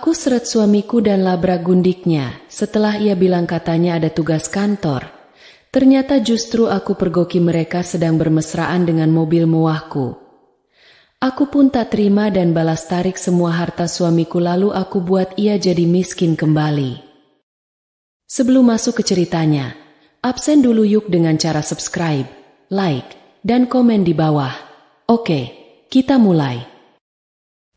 Aku seret suamiku dan labrak gundiknya. Setelah ia bilang katanya ada tugas kantor, ternyata justru aku pergoki mereka sedang bermesraan dengan mobil mewahku. Aku pun tak terima dan balas tarik semua harta suamiku, lalu aku buat ia jadi miskin kembali. Sebelum masuk ke ceritanya, absen dulu yuk dengan cara subscribe, like, dan komen di bawah. Oke, kita mulai.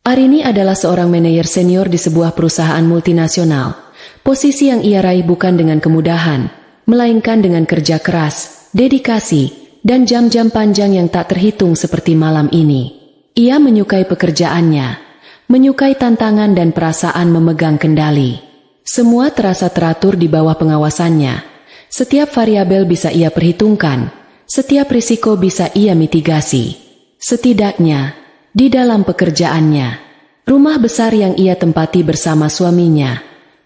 Arini adalah seorang manajer senior di sebuah perusahaan multinasional. Posisi yang ia raih bukan dengan kemudahan, melainkan dengan kerja keras, dedikasi, dan jam-jam panjang yang tak terhitung seperti malam ini. Ia menyukai pekerjaannya, menyukai tantangan dan perasaan memegang kendali. Semua terasa teratur di bawah pengawasannya. Setiap variabel bisa ia perhitungkan, setiap risiko bisa ia mitigasi. Setidaknya, di dalam pekerjaannya, rumah besar yang ia tempati bersama suaminya,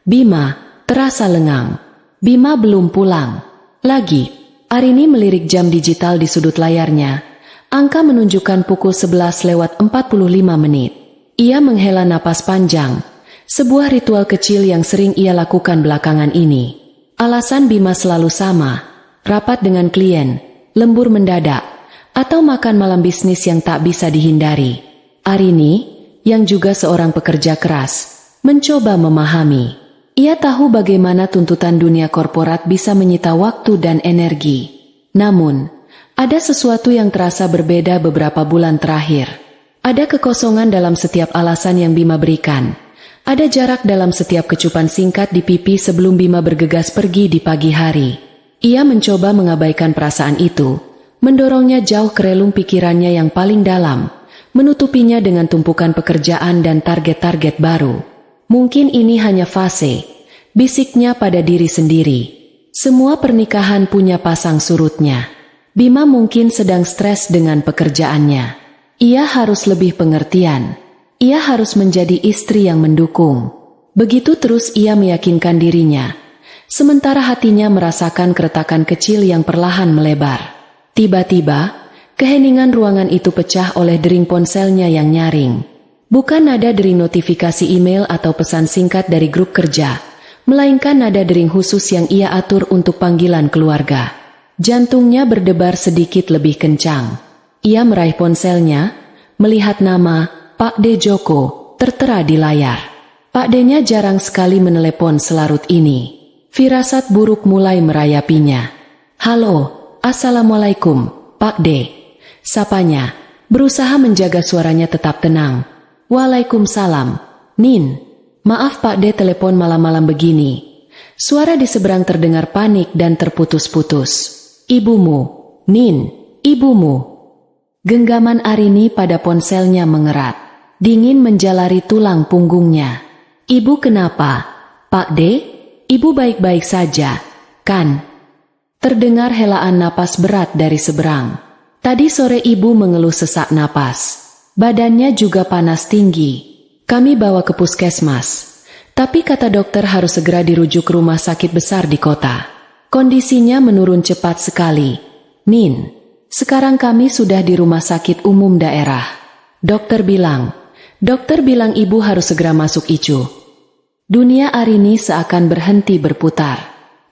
Bima, terasa lengang. Bima belum pulang. Lagi, Arini melirik jam digital di sudut layarnya. Angka menunjukkan pukul 11:45. Ia menghela napas panjang, sebuah ritual kecil yang sering ia lakukan belakangan ini. Alasan Bima selalu sama, rapat dengan klien, lembur mendadak, atau makan malam bisnis yang tak bisa dihindari. Arini, yang juga seorang pekerja keras, mencoba memahami. Ia tahu bagaimana tuntutan dunia korporat bisa menyita waktu dan energi. Namun, ada sesuatu yang terasa berbeda beberapa bulan terakhir. Ada kekosongan dalam setiap alasan yang Bima berikan. Ada jarak dalam setiap kecupan singkat di pipi sebelum Bima bergegas pergi di pagi hari. Ia mencoba mengabaikan perasaan itu, mendorongnya jauh ke relung pikirannya yang paling dalam, menutupinya dengan tumpukan pekerjaan dan target-target baru. Mungkin ini hanya fase, bisiknya pada diri sendiri. Semua pernikahan punya pasang surutnya. Bima mungkin sedang stres dengan pekerjaannya. Ia harus lebih pengertian. Ia harus menjadi istri yang mendukung. Begitu terus ia meyakinkan dirinya. Sementara hatinya merasakan keretakan kecil yang perlahan melebar. Tiba-tiba, keheningan ruangan itu pecah oleh dering ponselnya yang nyaring. Bukan nada dering notifikasi email atau pesan singkat dari grup kerja, melainkan nada dering khusus yang ia atur untuk panggilan keluarga. Jantungnya berdebar sedikit lebih kencang. Ia meraih ponselnya, melihat nama Pak D. Joko tertera di layar. Pak D-nya jarang sekali menelepon selarut ini. Firasat buruk mulai merayapinya. "Halo, Assalamualaikum, Pak D." Sapanya, berusaha menjaga suaranya tetap tenang. "Waalaikumsalam, Nin. Maaf Pak D, telepon malam-malam begini." Suara di seberang terdengar panik dan terputus-putus. "Ibumu, Nin, ibumu." Genggaman Arini pada ponselnya mengerat. Dingin menjalari tulang punggungnya. "Ibu kenapa, Pak D? Ibu baik-baik saja, kan?" Terdengar helaan napas berat dari seberang. Tadi sore ibu mengeluh sesak napas. Badannya juga panas tinggi. "Kami bawa ke puskesmas. Tapi kata dokter harus segera dirujuk ke rumah sakit besar di kota. Kondisinya menurun cepat sekali. Nin, sekarang kami sudah di rumah sakit umum daerah. Dokter bilang ibu harus segera masuk ICU." Dunia Arini seakan berhenti berputar.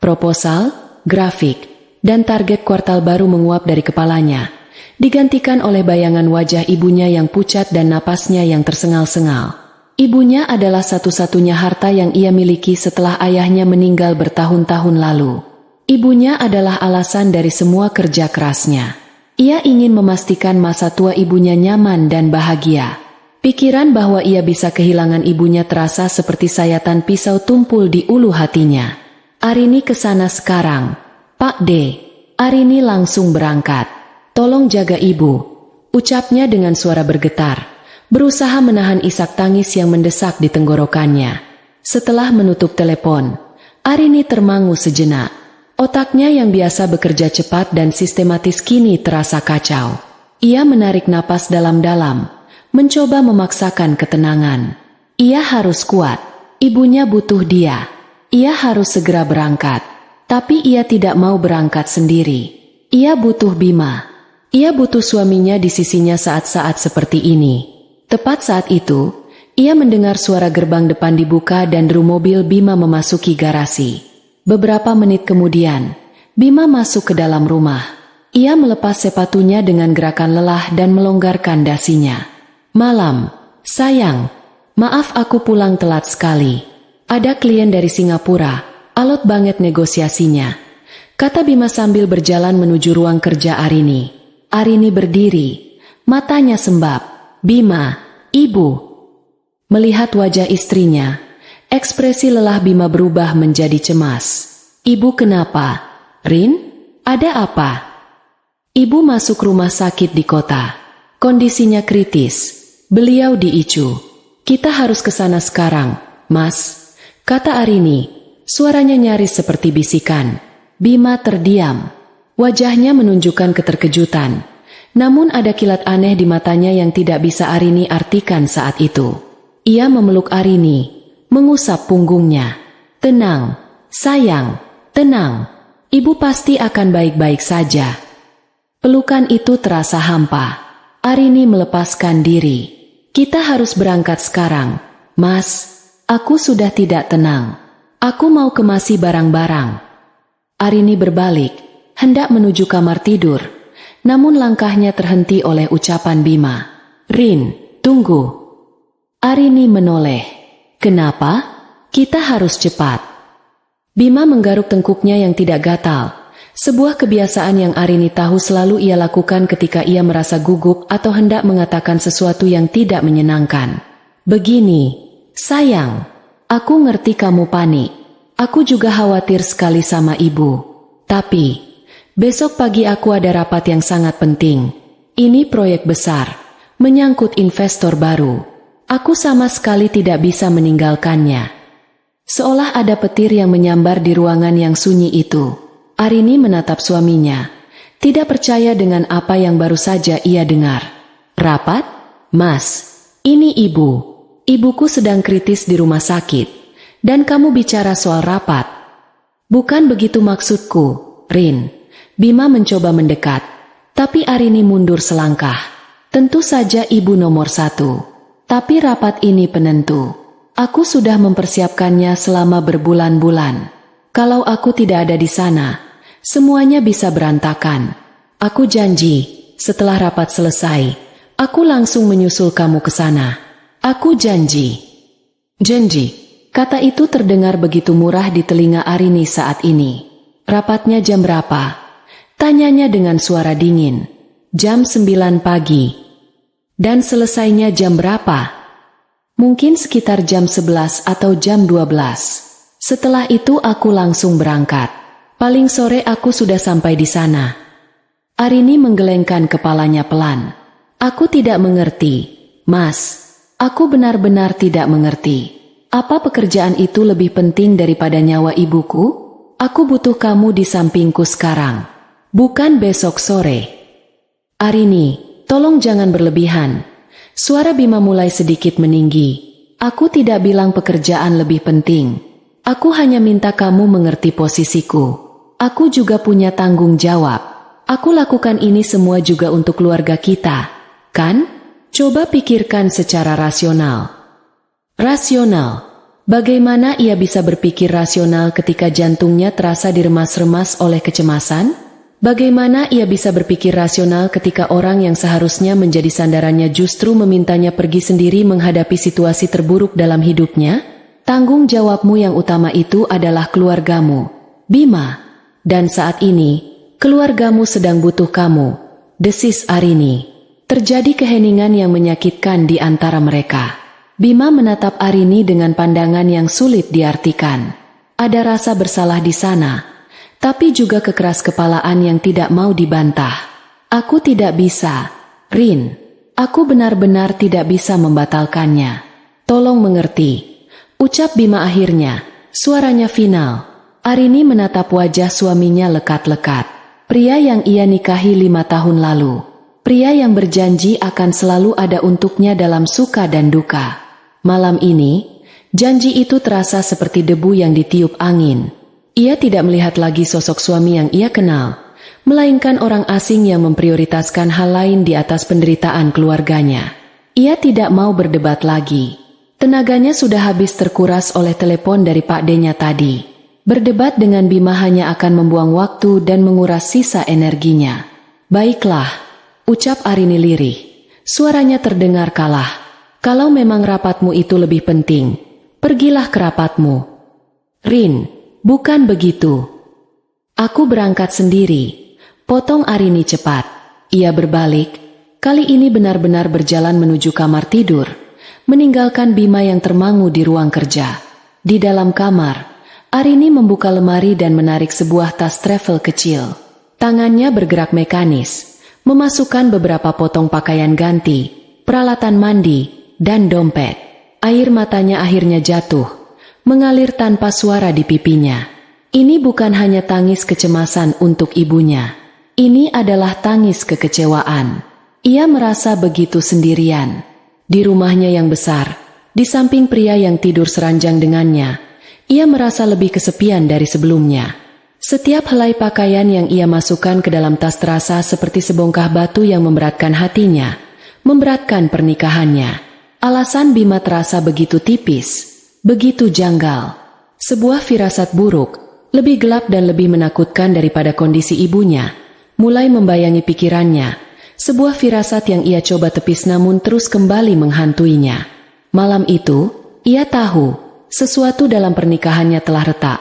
Proposal, grafik, dan target kuartal baru menguap dari kepalanya, digantikan oleh bayangan wajah ibunya yang pucat dan napasnya yang tersengal-sengal. Ibunya adalah satu-satunya harta yang ia miliki setelah ayahnya meninggal bertahun-tahun lalu. Ibunya adalah alasan dari semua kerja kerasnya. Ia ingin memastikan masa tua ibunya nyaman dan bahagia. Pikiran bahwa ia bisa kehilangan ibunya terasa seperti sayatan pisau tumpul di ulu hatinya. "Arini kesana sekarang, Pak D." Arini langsung berangkat. "Tolong jaga ibu," ucapnya dengan suara bergetar, berusaha menahan isak tangis yang mendesak di tenggorokannya. Setelah menutup telepon, Arini termangu sejenak. Otaknya yang biasa bekerja cepat dan sistematis kini terasa kacau. Ia menarik napas dalam-dalam, mencoba memaksakan ketenangan. Ia harus kuat. Ibunya butuh dia. Ia harus segera berangkat. Tapi ia tidak mau berangkat sendiri. Ia butuh Bima. Ia butuh suaminya di sisinya saat-saat seperti ini. Tepat saat itu, Ia mendengar suara gerbang depan dibuka dan deru mobil Bima memasuki garasi. Beberapa menit kemudian, Bima masuk ke dalam rumah. Ia melepas sepatunya dengan gerakan lelah dan melonggarkan dasinya. "Malam, sayang. Maaf aku pulang telat sekali. Ada klien dari Singapura, alot banget negosiasinya," kata Bima sambil berjalan menuju ruang kerja Arini. Arini berdiri, matanya sembab. "Bima, Ibu." Melihat wajah istrinya, ekspresi lelah Bima berubah menjadi cemas. "Ibu kenapa? Rin, ada apa?" "Ibu masuk rumah sakit di kota. Kondisinya kritis. Beliau diicu. Kita harus ke sana sekarang, Mas," kata Arini. Suaranya nyaris seperti bisikan. Bima terdiam. Wajahnya menunjukkan keterkejutan. Namun ada kilat aneh di matanya yang tidak bisa Arini artikan saat itu. Ia memeluk Arini, mengusap punggungnya. "Tenang, sayang, tenang. Ibu pasti akan baik-baik saja." Pelukan itu terasa hampa. Arini melepaskan diri. "Kita harus berangkat sekarang, Mas. Aku sudah tidak tenang. Aku mau kemasi barang-barang." Arini berbalik, hendak menuju kamar tidur. Namun langkahnya terhenti oleh ucapan Bima. "Rin, tunggu." Arini menoleh. "Kenapa? Kita harus cepat." Bima menggaruk tengkuknya yang tidak gatal. Sebuah kebiasaan yang Arini tahu selalu ia lakukan ketika ia merasa gugup atau hendak mengatakan sesuatu yang tidak menyenangkan. "Begini, sayang. Aku ngerti kamu panik. Aku juga khawatir sekali sama ibu. Tapi, besok pagi aku ada rapat yang sangat penting. Ini proyek besar, menyangkut investor baru. Aku sama sekali tidak bisa meninggalkannya." Seolah ada petir yang menyambar di ruangan yang sunyi itu. Arini menatap suaminya, tidak percaya dengan apa yang baru saja ia dengar. "Rapat? Mas, ini ibu. Ibuku sedang kritis di rumah sakit. Dan kamu bicara soal rapat." "Bukan begitu maksudku, Rin." Bima mencoba mendekat, tapi Arini mundur selangkah. "Tentu saja ibu nomor satu. Tapi rapat ini penentu. Aku sudah mempersiapkannya selama berbulan-bulan. Kalau aku tidak ada di sana, semuanya bisa berantakan. Aku janji, setelah rapat selesai, aku langsung menyusul kamu ke sana. Aku janji." "Janji," kata itu terdengar begitu murah di telinga Arini saat ini. "Rapatnya jam berapa?" tanyanya dengan suara dingin. "Jam 9 pagi. "Dan selesainya jam berapa?" "Mungkin sekitar jam 11 atau jam 12. Setelah itu aku langsung berangkat. Paling sore aku sudah sampai di sana." Arini menggelengkan kepalanya pelan. "Aku tidak mengerti, Mas. Aku benar-benar tidak mengerti. Apa pekerjaan itu lebih penting daripada nyawa ibuku? Aku butuh kamu di sampingku sekarang, bukan besok sore." "Arini, tolong jangan berlebihan." Suara Bima mulai sedikit meninggi. "Aku tidak bilang pekerjaan lebih penting. Aku hanya minta kamu mengerti posisiku. Aku juga punya tanggung jawab. Aku lakukan ini semua juga untuk keluarga kita, kan? Coba pikirkan secara rasional." "Rasional? Bagaimana ia bisa berpikir rasional ketika jantungnya terasa diremas-remas oleh kecemasan? Bagaimana ia bisa berpikir rasional ketika orang yang seharusnya menjadi sandarannya justru memintanya pergi sendiri menghadapi situasi terburuk dalam hidupnya? Tanggung jawabmu yang utama itu adalah keluargamu, Bima. Dan saat ini, keluargamu sedang butuh kamu," desis Arini. Terjadi keheningan yang menyakitkan di antara mereka. Bima menatap Arini dengan pandangan yang sulit diartikan. Ada rasa bersalah di sana, tapi juga kekeras kepalaan yang tidak mau dibantah. "Aku tidak bisa, Rin. Aku benar-benar tidak bisa membatalkannya. Tolong mengerti," ucap Bima akhirnya, suaranya final. Arini menatap wajah suaminya lekat-lekat. Pria yang ia nikahi 5 tahun lalu. Pria yang berjanji akan selalu ada untuknya dalam suka dan duka. Malam ini, janji itu terasa seperti debu yang ditiup angin. Ia tidak melihat lagi sosok suami yang ia kenal, melainkan orang asing yang memprioritaskan hal lain di atas penderitaan keluarganya. Ia tidak mau berdebat lagi. Tenaganya sudah habis terkuras oleh telepon dari Pak D-nya tadi. Berdebat dengan Bima hanya akan membuang waktu dan menguras sisa energinya. Baiklah, ucap Arini lirih. Suaranya terdengar kalah. Kalau memang rapatmu itu lebih penting, pergilah ke rapatmu. Rin, bukan begitu. Aku berangkat sendiri, potong Arini cepat. Ia berbalik, kali ini benar-benar berjalan menuju kamar tidur, meninggalkan Bima yang termangu di ruang kerja. Di dalam kamar, Arini membuka lemari dan menarik sebuah tas travel kecil. Tangannya bergerak mekanis, memasukkan beberapa potong pakaian ganti, peralatan mandi, dan dompet. Air matanya akhirnya jatuh, mengalir tanpa suara di pipinya. Ini bukan hanya tangis kecemasan untuk ibunya. Ini adalah tangis kekecewaan. Ia merasa begitu sendirian. Di rumahnya yang besar, di samping pria yang tidur seranjang dengannya, ia merasa lebih kesepian dari sebelumnya. Setiap helai pakaian yang ia masukkan ke dalam tas terasa seperti sebongkah batu yang memberatkan hatinya, memberatkan pernikahannya. Alasan Bima terasa begitu tipis, begitu janggal. Sebuah firasat buruk, lebih gelap dan lebih menakutkan daripada kondisi ibunya, mulai membayangi pikirannya. Sebuah firasat yang ia coba tepis namun terus kembali menghantuinya. Malam itu, ia tahu sesuatu dalam pernikahannya telah retak,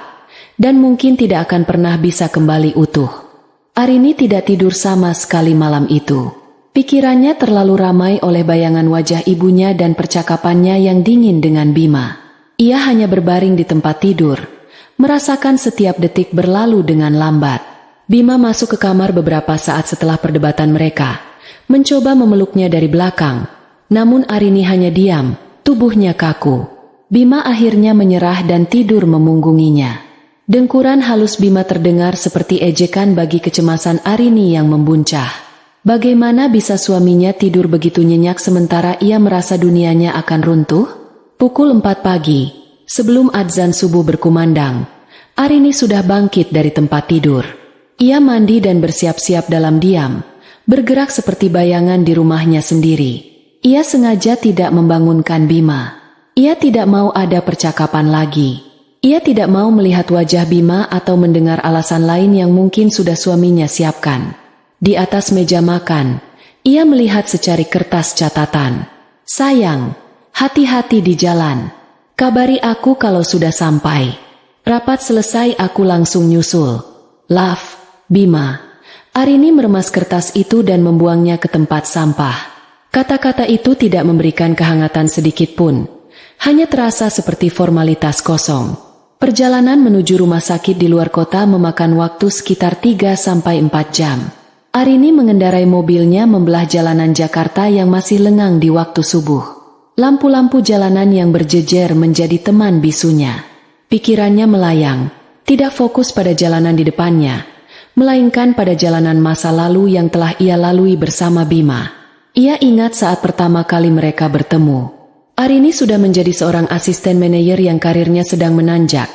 dan mungkin tidak akan pernah bisa kembali utuh. Arini tidak tidur sama sekali malam itu. Pikirannya terlalu ramai oleh bayangan wajah ibunya dan percakapannya yang dingin dengan Bima. Ia hanya berbaring di tempat tidur, merasakan setiap detik berlalu dengan lambat. Bima masuk ke kamar beberapa saat setelah perdebatan mereka, mencoba memeluknya dari belakang. Namun Arini hanya diam, tubuhnya kaku. Bima akhirnya menyerah dan tidur memunggunginya. Dengkuran halus Bima terdengar seperti ejekan bagi kecemasan Arini yang membuncah. Bagaimana bisa suaminya tidur begitu nyenyak sementara ia merasa dunianya akan runtuh? Pukul 4 pagi, sebelum adzan subuh berkumandang, Arini sudah bangkit dari tempat tidur. Ia mandi dan bersiap-siap dalam diam, bergerak seperti bayangan di rumahnya sendiri. Ia sengaja tidak membangunkan Bima. Ia tidak mau ada percakapan lagi. Ia tidak mau melihat wajah Bima atau mendengar alasan lain yang mungkin sudah suaminya siapkan. Di atas meja makan, ia melihat secari kertas catatan. Sayang, hati-hati di jalan. Kabari aku kalau sudah sampai. Rapat selesai aku langsung nyusul. Love, Bima. Arini meremas kertas itu dan membuangnya ke tempat sampah. Kata-kata itu tidak memberikan kehangatan sedikit pun. Hanya terasa seperti formalitas kosong. Perjalanan menuju rumah sakit di luar kota memakan waktu sekitar 3-4 jam. Arini mengendarai mobilnya membelah jalanan Jakarta yang masih lengang di waktu subuh. Lampu-lampu jalanan yang berjejer menjadi teman bisunya. Pikirannya melayang, tidak fokus pada jalanan di depannya, melainkan pada jalanan masa lalu yang telah ia lalui bersama Bima. Ia ingat saat pertama kali mereka bertemu. Arini sudah menjadi seorang asisten manajer yang karirnya sedang menanjak.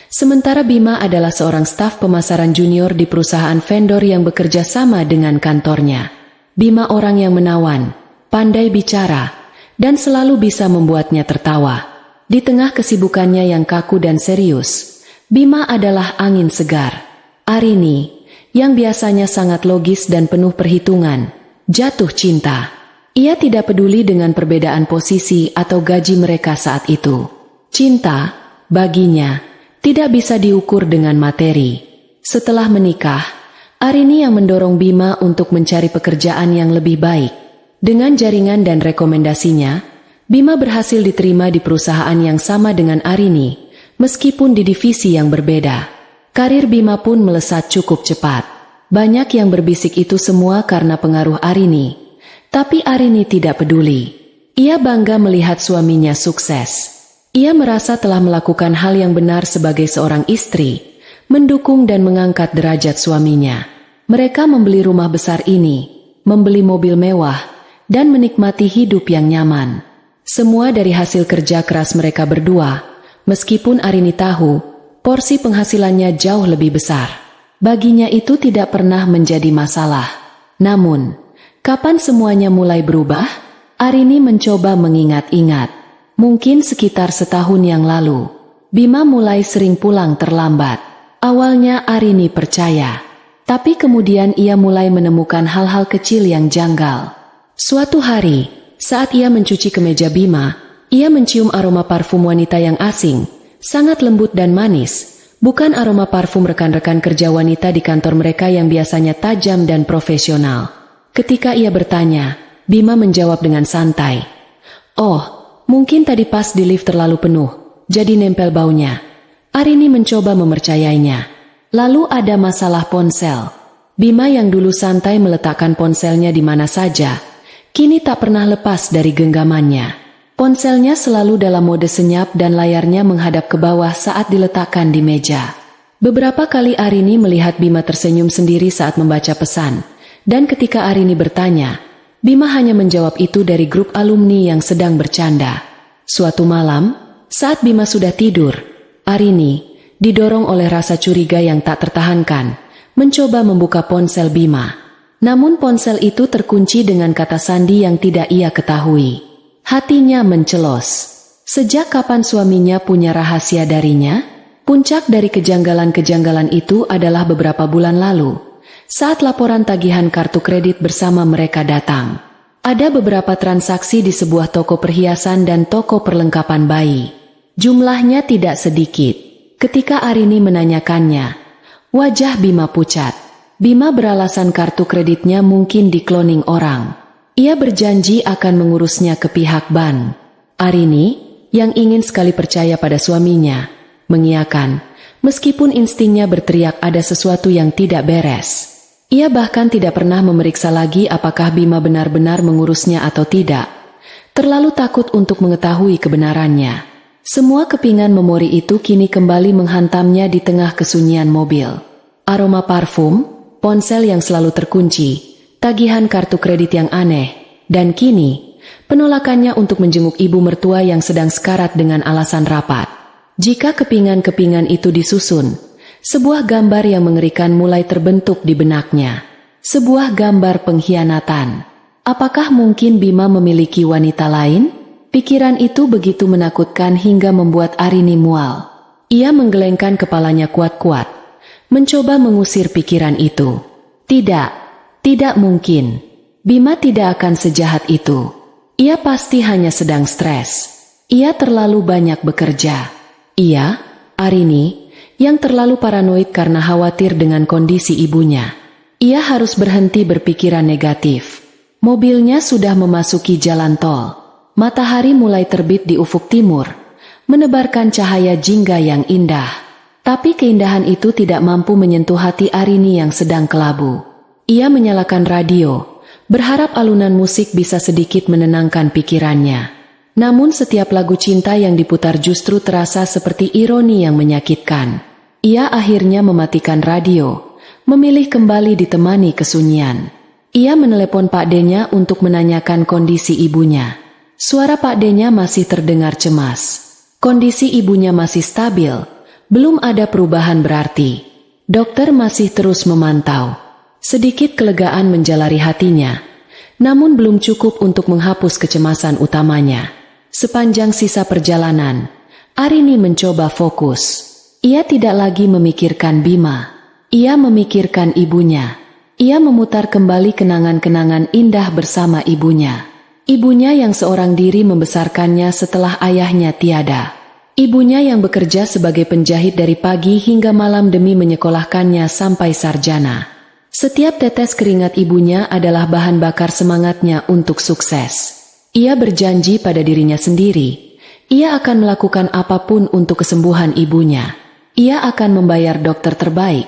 Sementara Bima adalah seorang staf pemasaran junior di perusahaan vendor yang bekerja sama dengan kantornya. Bima orang yang menawan, pandai bicara, dan selalu bisa membuatnya tertawa. Di tengah kesibukannya yang kaku dan serius, Bima adalah angin segar. Arini, yang biasanya sangat logis dan penuh perhitungan, jatuh cinta. Ia tidak peduli dengan perbedaan posisi atau gaji mereka saat itu. Cinta, baginya, tidak bisa diukur dengan materi. Setelah menikah, Arini yang mendorong Bima untuk mencari pekerjaan yang lebih baik. Dengan jaringan dan rekomendasinya, Bima berhasil diterima di perusahaan yang sama dengan Arini, meskipun di divisi yang berbeda. Karir Bima pun melesat cukup cepat. Banyak yang berbisik itu semua karena pengaruh Arini. Tapi Arini tidak peduli. Ia bangga melihat suaminya sukses. Ia merasa telah melakukan hal yang benar sebagai seorang istri, mendukung dan mengangkat derajat suaminya. Mereka membeli rumah besar ini, membeli mobil mewah, dan menikmati hidup yang nyaman. Semua dari hasil kerja keras mereka berdua, meskipun Arini tahu, porsi penghasilannya jauh lebih besar. Baginya itu tidak pernah menjadi masalah. Namun, kapan semuanya mulai berubah? Arini mencoba mengingat-ingat. Mungkin sekitar setahun yang lalu, Bima mulai sering pulang terlambat. Awalnya Arini percaya, tapi kemudian ia mulai menemukan hal-hal kecil yang janggal. Suatu hari, saat ia mencuci kemeja Bima, ia mencium aroma parfum wanita yang asing, sangat lembut dan manis, bukan aroma parfum rekan-rekan kerja wanita di kantor mereka yang biasanya tajam dan profesional. Ketika ia bertanya, Bima menjawab dengan santai, "Oh, mungkin tadi pas di lift terlalu penuh, jadi nempel baunya." Arini mencoba mempercayainya. Lalu ada masalah ponsel. Bima yang dulu santai meletakkan ponselnya di mana saja, kini tak pernah lepas dari genggamannya. Ponselnya selalu dalam mode senyap dan layarnya menghadap ke bawah saat diletakkan di meja. Beberapa kali Arini melihat Bima tersenyum sendiri saat membaca pesan, dan ketika Arini bertanya, Bima hanya menjawab itu dari grup alumni yang sedang bercanda. Suatu malam, saat Bima sudah tidur, Arini, didorong oleh rasa curiga yang tak tertahankan, mencoba membuka ponsel Bima. Namun ponsel itu terkunci dengan kata sandi yang tidak ia ketahui. Hatinya mencelos. Sejak kapan suaminya punya rahasia darinya? Puncak dari kejanggalan-kejanggalan itu adalah beberapa bulan lalu, saat laporan tagihan kartu kredit bersama mereka datang. Ada beberapa transaksi di sebuah toko perhiasan dan toko perlengkapan bayi. Jumlahnya tidak sedikit. Ketika Arini menanyakannya, wajah Bima pucat. Bima beralasan kartu kreditnya mungkin di-cloning orang. Ia berjanji akan mengurusnya ke pihak bank. Arini, yang ingin sekali percaya pada suaminya, mengiyakan, meskipun instingnya berteriak ada sesuatu yang tidak beres. Ia bahkan tidak pernah memeriksa lagi apakah Bima benar-benar mengurusnya atau tidak. Terlalu takut untuk mengetahui kebenarannya. Semua kepingan memori itu kini kembali menghantamnya di tengah kesunyian mobil. Aroma parfum, ponsel yang selalu terkunci, tagihan kartu kredit yang aneh, dan kini, penolakannya untuk menjenguk ibu mertua yang sedang sekarat dengan alasan rapat. Jika kepingan-kepingan itu disusun, sebuah gambar yang mengerikan mulai terbentuk di benaknya. Sebuah gambar pengkhianatan. Apakah mungkin Bima memiliki wanita lain? Pikiran itu begitu menakutkan hingga membuat Arini mual. Ia menggelengkan kepalanya kuat-kuat, mencoba mengusir pikiran itu. Tidak mungkin. Bima tidak akan sejahat itu. Ia pasti hanya sedang stres. Ia terlalu banyak bekerja. Ia, Arini, yang terlalu paranoid karena khawatir dengan kondisi ibunya. Ia harus berhenti berpikiran negatif. Mobilnya sudah memasuki jalan tol. Matahari mulai terbit di ufuk timur, menebarkan cahaya jingga yang indah. Tapi keindahan itu tidak mampu menyentuh hati Arini yang sedang kelabu. Ia menyalakan radio, berharap alunan musik bisa sedikit menenangkan pikirannya. Namun setiap lagu cinta yang diputar justru terasa seperti ironi yang menyakitkan. Ia akhirnya mematikan radio, memilih kembali ditemani kesunyian. Ia menelepon Pak D-nya untuk menanyakan kondisi ibunya. Suara Pak D-nya masih terdengar cemas. Kondisi ibunya masih stabil, belum ada perubahan berarti. Dokter masih terus memantau. Sedikit kelegaan menjalari hatinya, namun belum cukup untuk menghapus kecemasan utamanya. Sepanjang sisa perjalanan, Arini mencoba fokus. Ia tidak lagi memikirkan Bima. Ia memikirkan ibunya. Ia memutar kembali kenangan-kenangan indah bersama ibunya. Ibunya yang seorang diri membesarkannya setelah ayahnya tiada. Ibunya yang bekerja sebagai penjahit dari pagi hingga malam demi menyekolahkannya sampai sarjana. Setiap tetes keringat ibunya adalah bahan bakar semangatnya untuk sukses. Ia berjanji pada dirinya sendiri, ia akan melakukan apapun untuk kesembuhan ibunya. Ia akan membayar dokter terbaik,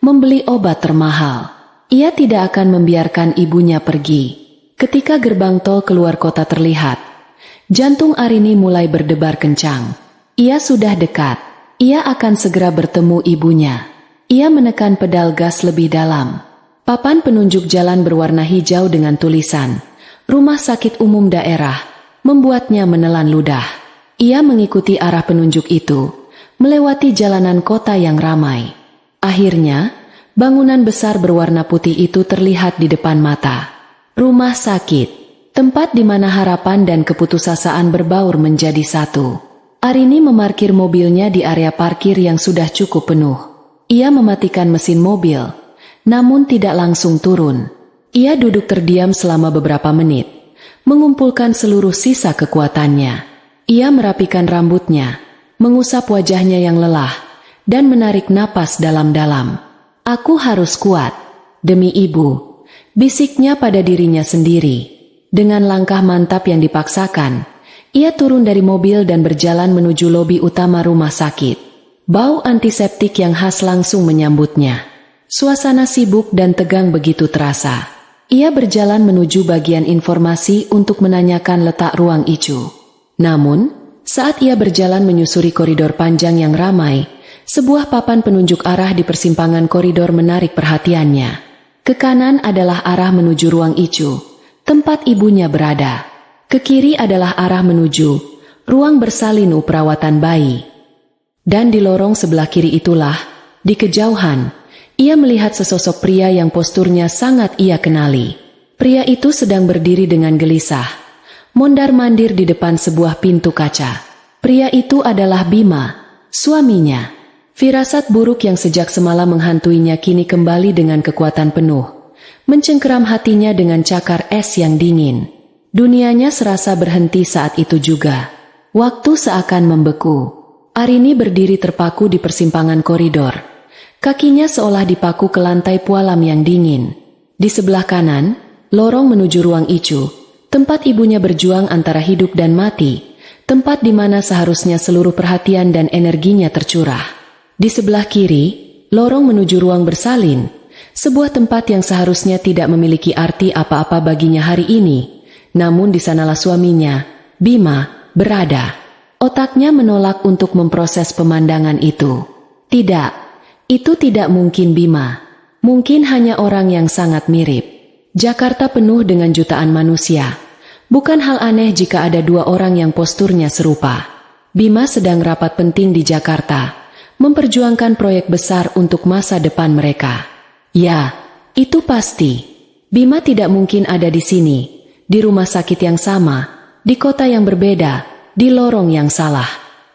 membeli obat termahal. Ia tidak akan membiarkan ibunya pergi. Ketika gerbang tol keluar kota terlihat, jantung Arini mulai berdebar kencang. Ia sudah dekat. Ia akan segera bertemu ibunya. Ia menekan pedal gas lebih dalam. Papan penunjuk jalan berwarna hijau dengan tulisan Rumah Sakit Umum Daerah membuatnya menelan ludah. Ia mengikuti arah penunjuk itu, melewati jalanan kota yang ramai. Akhirnya, bangunan besar berwarna putih itu terlihat di depan mata. Rumah sakit. tempat di mana harapan dan keputusasaan berbaur menjadi satu. Arini memarkir mobilnya di area parkir yang sudah cukup penuh. Ia mematikan mesin mobil, namun tidak langsung turun. Ia duduk terdiam selama beberapa menit, mengumpulkan seluruh sisa kekuatannya. Ia merapikan rambutnya, mengusap wajahnya yang lelah, dan menarik napas dalam-dalam. Aku harus kuat, demi ibu, bisiknya pada dirinya sendiri. Dengan langkah mantap yang dipaksakan, ia turun dari mobil dan berjalan menuju lobi utama rumah sakit. Bau antiseptik yang khas langsung menyambutnya. Suasana sibuk dan tegang begitu terasa. Ia berjalan menuju bagian informasi untuk menanyakan letak ruang ICU. Namun, saat ia berjalan menyusuri koridor panjang yang ramai, sebuah papan penunjuk arah di persimpangan koridor menarik perhatiannya. Ke kanan adalah arah menuju ruang ICU, tempat ibunya berada. Ke kiri adalah arah menuju ruang bersalin perawatan bayi. Dan di lorong sebelah kiri itulah, di kejauhan, ia melihat sesosok pria yang posturnya sangat ia kenali. Pria itu sedang berdiri dengan gelisah, mondar-mandir di depan sebuah pintu kaca. Pria itu adalah Bima, suaminya. Firasat buruk yang sejak semalam menghantuinya kini kembali dengan kekuatan penuh, mencengkeram hatinya dengan cakar es yang dingin. Dunianya serasa berhenti saat itu juga. Waktu seakan membeku. Arini berdiri terpaku di persimpangan koridor. Kakinya seolah dipaku ke lantai pualam yang dingin. Di sebelah kanan, lorong menuju ruang ICU, tempat ibunya berjuang antara hidup dan mati, tempat di mana seharusnya seluruh perhatian dan energinya tercurah. Di sebelah kiri, lorong menuju ruang bersalin, sebuah tempat yang seharusnya tidak memiliki arti apa-apa baginya hari ini. Namun di sanalah suaminya, Bima, berada. Otaknya menolak untuk memproses pemandangan itu. Tidak, itu tidak mungkin Bima. Mungkin hanya orang yang sangat mirip. Jakarta penuh dengan jutaan manusia. Bukan hal aneh jika ada dua orang yang posturnya serupa. Bima sedang rapat penting di Jakarta, memperjuangkan proyek besar untuk masa depan mereka. Ya, itu pasti. Bima tidak mungkin ada di sini, di rumah sakit yang sama, di kota yang berbeda, di lorong yang salah.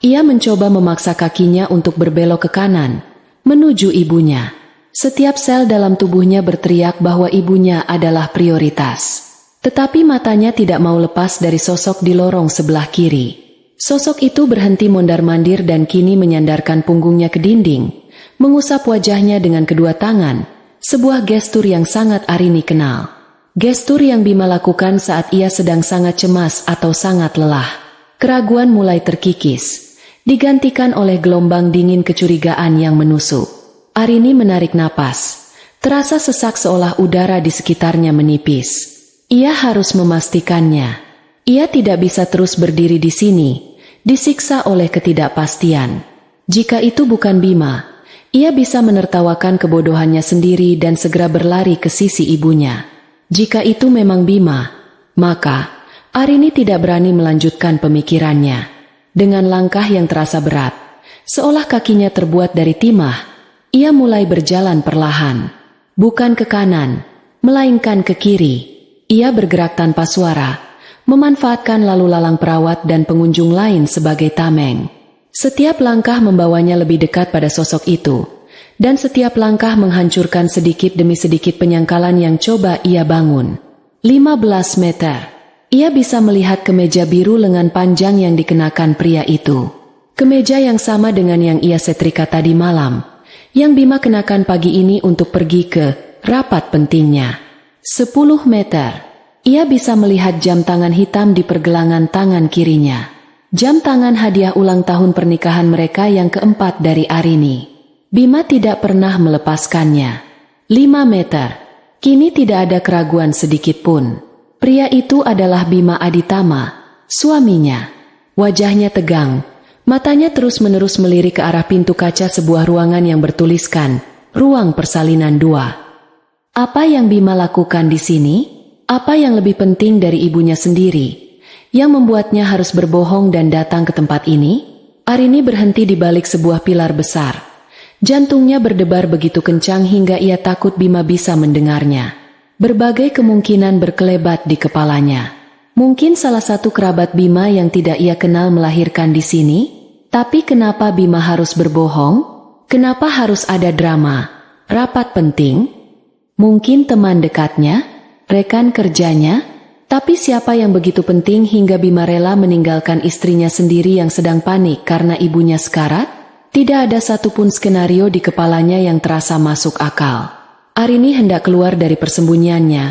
Ia mencoba memaksa kakinya untuk berbelok ke kanan, menuju ibunya. Setiap sel dalam tubuhnya berteriak bahwa ibunya adalah prioritas. Tetapi matanya tidak mau lepas dari sosok di lorong sebelah kiri. Sosok itu berhenti mondar-mandir dan kini menyandarkan punggungnya ke dinding, mengusap wajahnya dengan kedua tangan, sebuah gestur yang sangat Arini kenal. Gestur yang Bima lakukan saat ia sedang sangat cemas atau sangat lelah. Keraguan mulai terkikis, digantikan oleh gelombang dingin kecurigaan yang menusuk. Arini menarik napas, terasa sesak seolah udara di sekitarnya menipis. Ia harus memastikannya. Ia tidak bisa terus berdiri di sini, disiksa oleh ketidakpastian. Jika itu bukan Bima, ia bisa menertawakan kebodohannya sendiri dan segera berlari ke sisi ibunya. Jika itu memang Bima, maka Arini tidak berani melanjutkan pemikirannya. Dengan langkah yang terasa berat, seolah kakinya terbuat dari timah, ia mulai berjalan perlahan. Bukan ke kanan, melainkan ke kiri. Ia bergerak tanpa suara, memanfaatkan lalu lalang perawat dan pengunjung lain sebagai tameng. Setiap langkah membawanya lebih dekat pada sosok itu, dan setiap langkah menghancurkan sedikit demi sedikit penyangkalan yang coba ia bangun. 15 meter. Ia bisa melihat kemeja biru lengan panjang yang dikenakan pria itu. Kemeja yang sama dengan yang ia setrika tadi malam, yang Bima kenakan pagi ini untuk pergi ke rapat pentingnya. 10 meter. Ia bisa melihat jam tangan hitam di pergelangan tangan kirinya. Jam tangan hadiah ulang tahun pernikahan mereka yang keempat dari Arini. Bima tidak pernah melepaskannya. 5 meter. Kini tidak ada keraguan sedikit pun. Pria itu adalah Bima Aditama, suaminya. Wajahnya tegang, matanya terus-menerus melirik ke arah pintu kaca sebuah ruangan yang bertuliskan, Ruang Persalinan 2. Apa yang Bima lakukan di sini? Apa yang lebih penting dari ibunya sendiri, yang membuatnya harus berbohong dan datang ke tempat ini? Arini berhenti di balik sebuah pilar besar. Jantungnya berdebar begitu kencang hingga ia takut Bima bisa mendengarnya. Berbagai kemungkinan berkelebat di kepalanya. Mungkin salah satu kerabat Bima yang tidak ia kenal melahirkan di sini? Tapi kenapa Bima harus berbohong? Kenapa harus ada drama? Rapat penting? Mungkin teman dekatnya? Rekan kerjanya? Tapi siapa yang begitu penting hingga Bima rela meninggalkan istrinya sendiri yang sedang panik karena ibunya sekarat? Tidak ada satupun skenario di kepalanya yang terasa masuk akal. Arini hendak keluar dari persembunyiannya,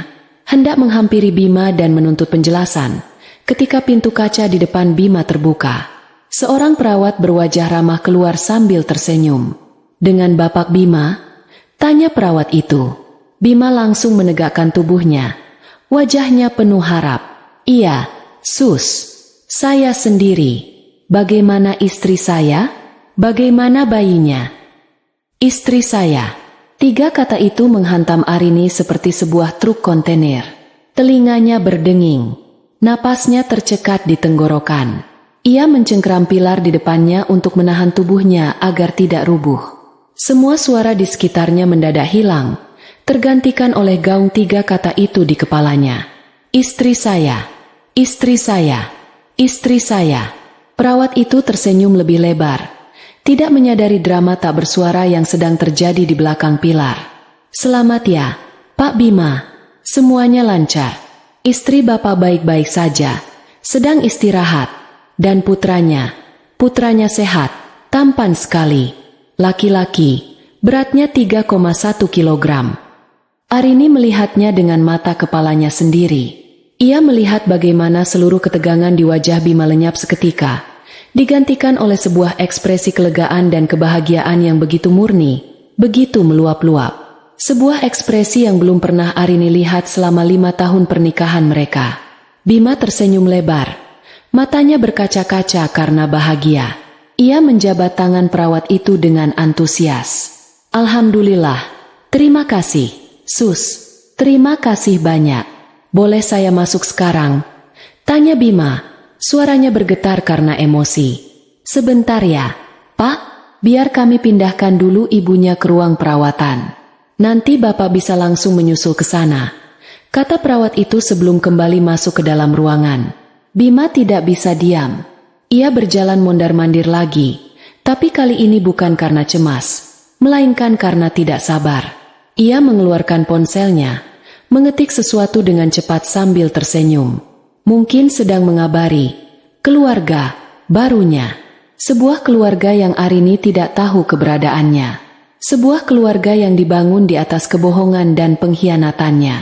hendak menghampiri Bima dan menuntut penjelasan, ketika pintu kaca di depan Bima terbuka. Seorang perawat berwajah ramah keluar sambil tersenyum. "Dengan Bapak Bima?" tanya perawat itu. Bima langsung menegakkan tubuhnya. Wajahnya penuh harap. "Iya, Sus. Saya sendiri. Bagaimana istri saya? Bagaimana bayinya?" "Istri saya." 3 kata itu menghantam Arini seperti sebuah truk kontainer. Telinganya berdenging. Napasnya tercekat di tenggorokan. Ia mencengkeram pilar di depannya untuk menahan tubuhnya agar tidak rubuh. Semua suara di sekitarnya mendadak hilang, tergantikan oleh gaung 3 kata itu di kepalanya. "Istri saya, istri saya, istri saya." Perawat itu tersenyum lebih lebar, tidak menyadari drama tak bersuara yang sedang terjadi di belakang pilar. "Selamat ya, Pak Bima. Semuanya lancar. Istri Bapak baik-baik saja, sedang istirahat. Dan putranya sehat, tampan sekali. Laki-laki, beratnya 3,1 kilogram." Arini melihatnya dengan mata kepalanya sendiri. Ia melihat bagaimana seluruh ketegangan di wajah Bima lenyap seketika, digantikan oleh sebuah ekspresi kelegaan dan kebahagiaan yang begitu murni, begitu meluap-luap. Sebuah ekspresi yang belum pernah Arini lihat selama 5 tahun pernikahan mereka. Bima tersenyum lebar. Matanya berkaca-kaca karena bahagia. Ia menjabat tangan perawat itu dengan antusias. "Alhamdulillah. Terima kasih, Sus. Terima kasih banyak. Boleh saya masuk sekarang?" tanya Bima. Suaranya bergetar karena emosi. "Sebentar ya, Pak. Biar kami pindahkan dulu ibunya ke ruang perawatan. Nanti Bapak bisa langsung menyusul ke sana," kata perawat itu sebelum kembali masuk ke dalam ruangan. Bima tidak bisa diam. Ia berjalan mondar-mandir lagi, tapi kali ini bukan karena cemas, melainkan karena tidak sabar. Ia mengeluarkan ponselnya, mengetik sesuatu dengan cepat sambil tersenyum. Mungkin sedang mengabari keluarga barunya. Sebuah keluarga yang Arini tidak tahu keberadaannya. Sebuah keluarga yang dibangun di atas kebohongan dan pengkhianatannya.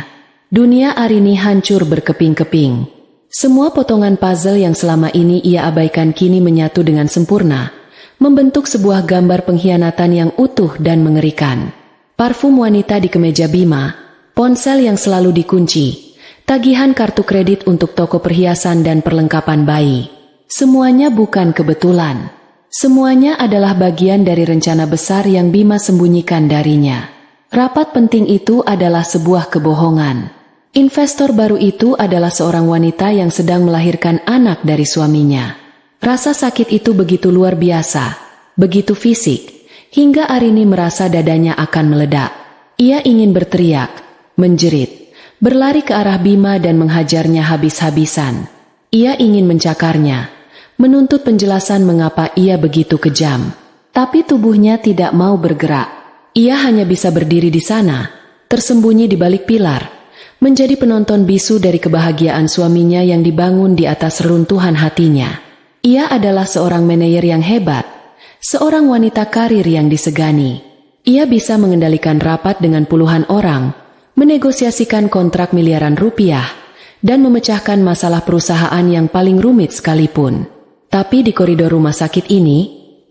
Dunia Arini hancur berkeping-keping. Semua potongan puzzle yang selama ini ia abaikan kini menyatu dengan sempurna, membentuk sebuah gambar pengkhianatan yang utuh dan mengerikan. Parfum wanita di kemeja Bima, ponsel yang selalu dikunci, tagihan kartu kredit untuk toko perhiasan dan perlengkapan bayi. Semuanya bukan kebetulan. Semuanya adalah bagian dari rencana besar yang Bima sembunyikan darinya. Rapat penting itu adalah sebuah kebohongan. Investor baru itu adalah seorang wanita yang sedang melahirkan anak dari suaminya. Rasa sakit itu begitu luar biasa, begitu fisik, hingga Arini merasa dadanya akan meledak. Ia ingin berteriak, menjerit, berlari ke arah Bima dan menghajarnya habis-habisan. Ia ingin mencakarnya, menuntut penjelasan mengapa ia begitu kejam. Tapi tubuhnya tidak mau bergerak. Ia hanya bisa berdiri di sana, tersembunyi di balik pilar, menjadi penonton bisu dari kebahagiaan suaminya yang dibangun di atas reruntuhan hatinya. Ia adalah seorang manajer yang hebat, seorang wanita karir yang disegani. Ia bisa mengendalikan rapat dengan puluhan orang, menegosiasikan kontrak miliaran rupiah, dan memecahkan masalah perusahaan yang paling rumit sekalipun. Tapi di koridor rumah sakit ini,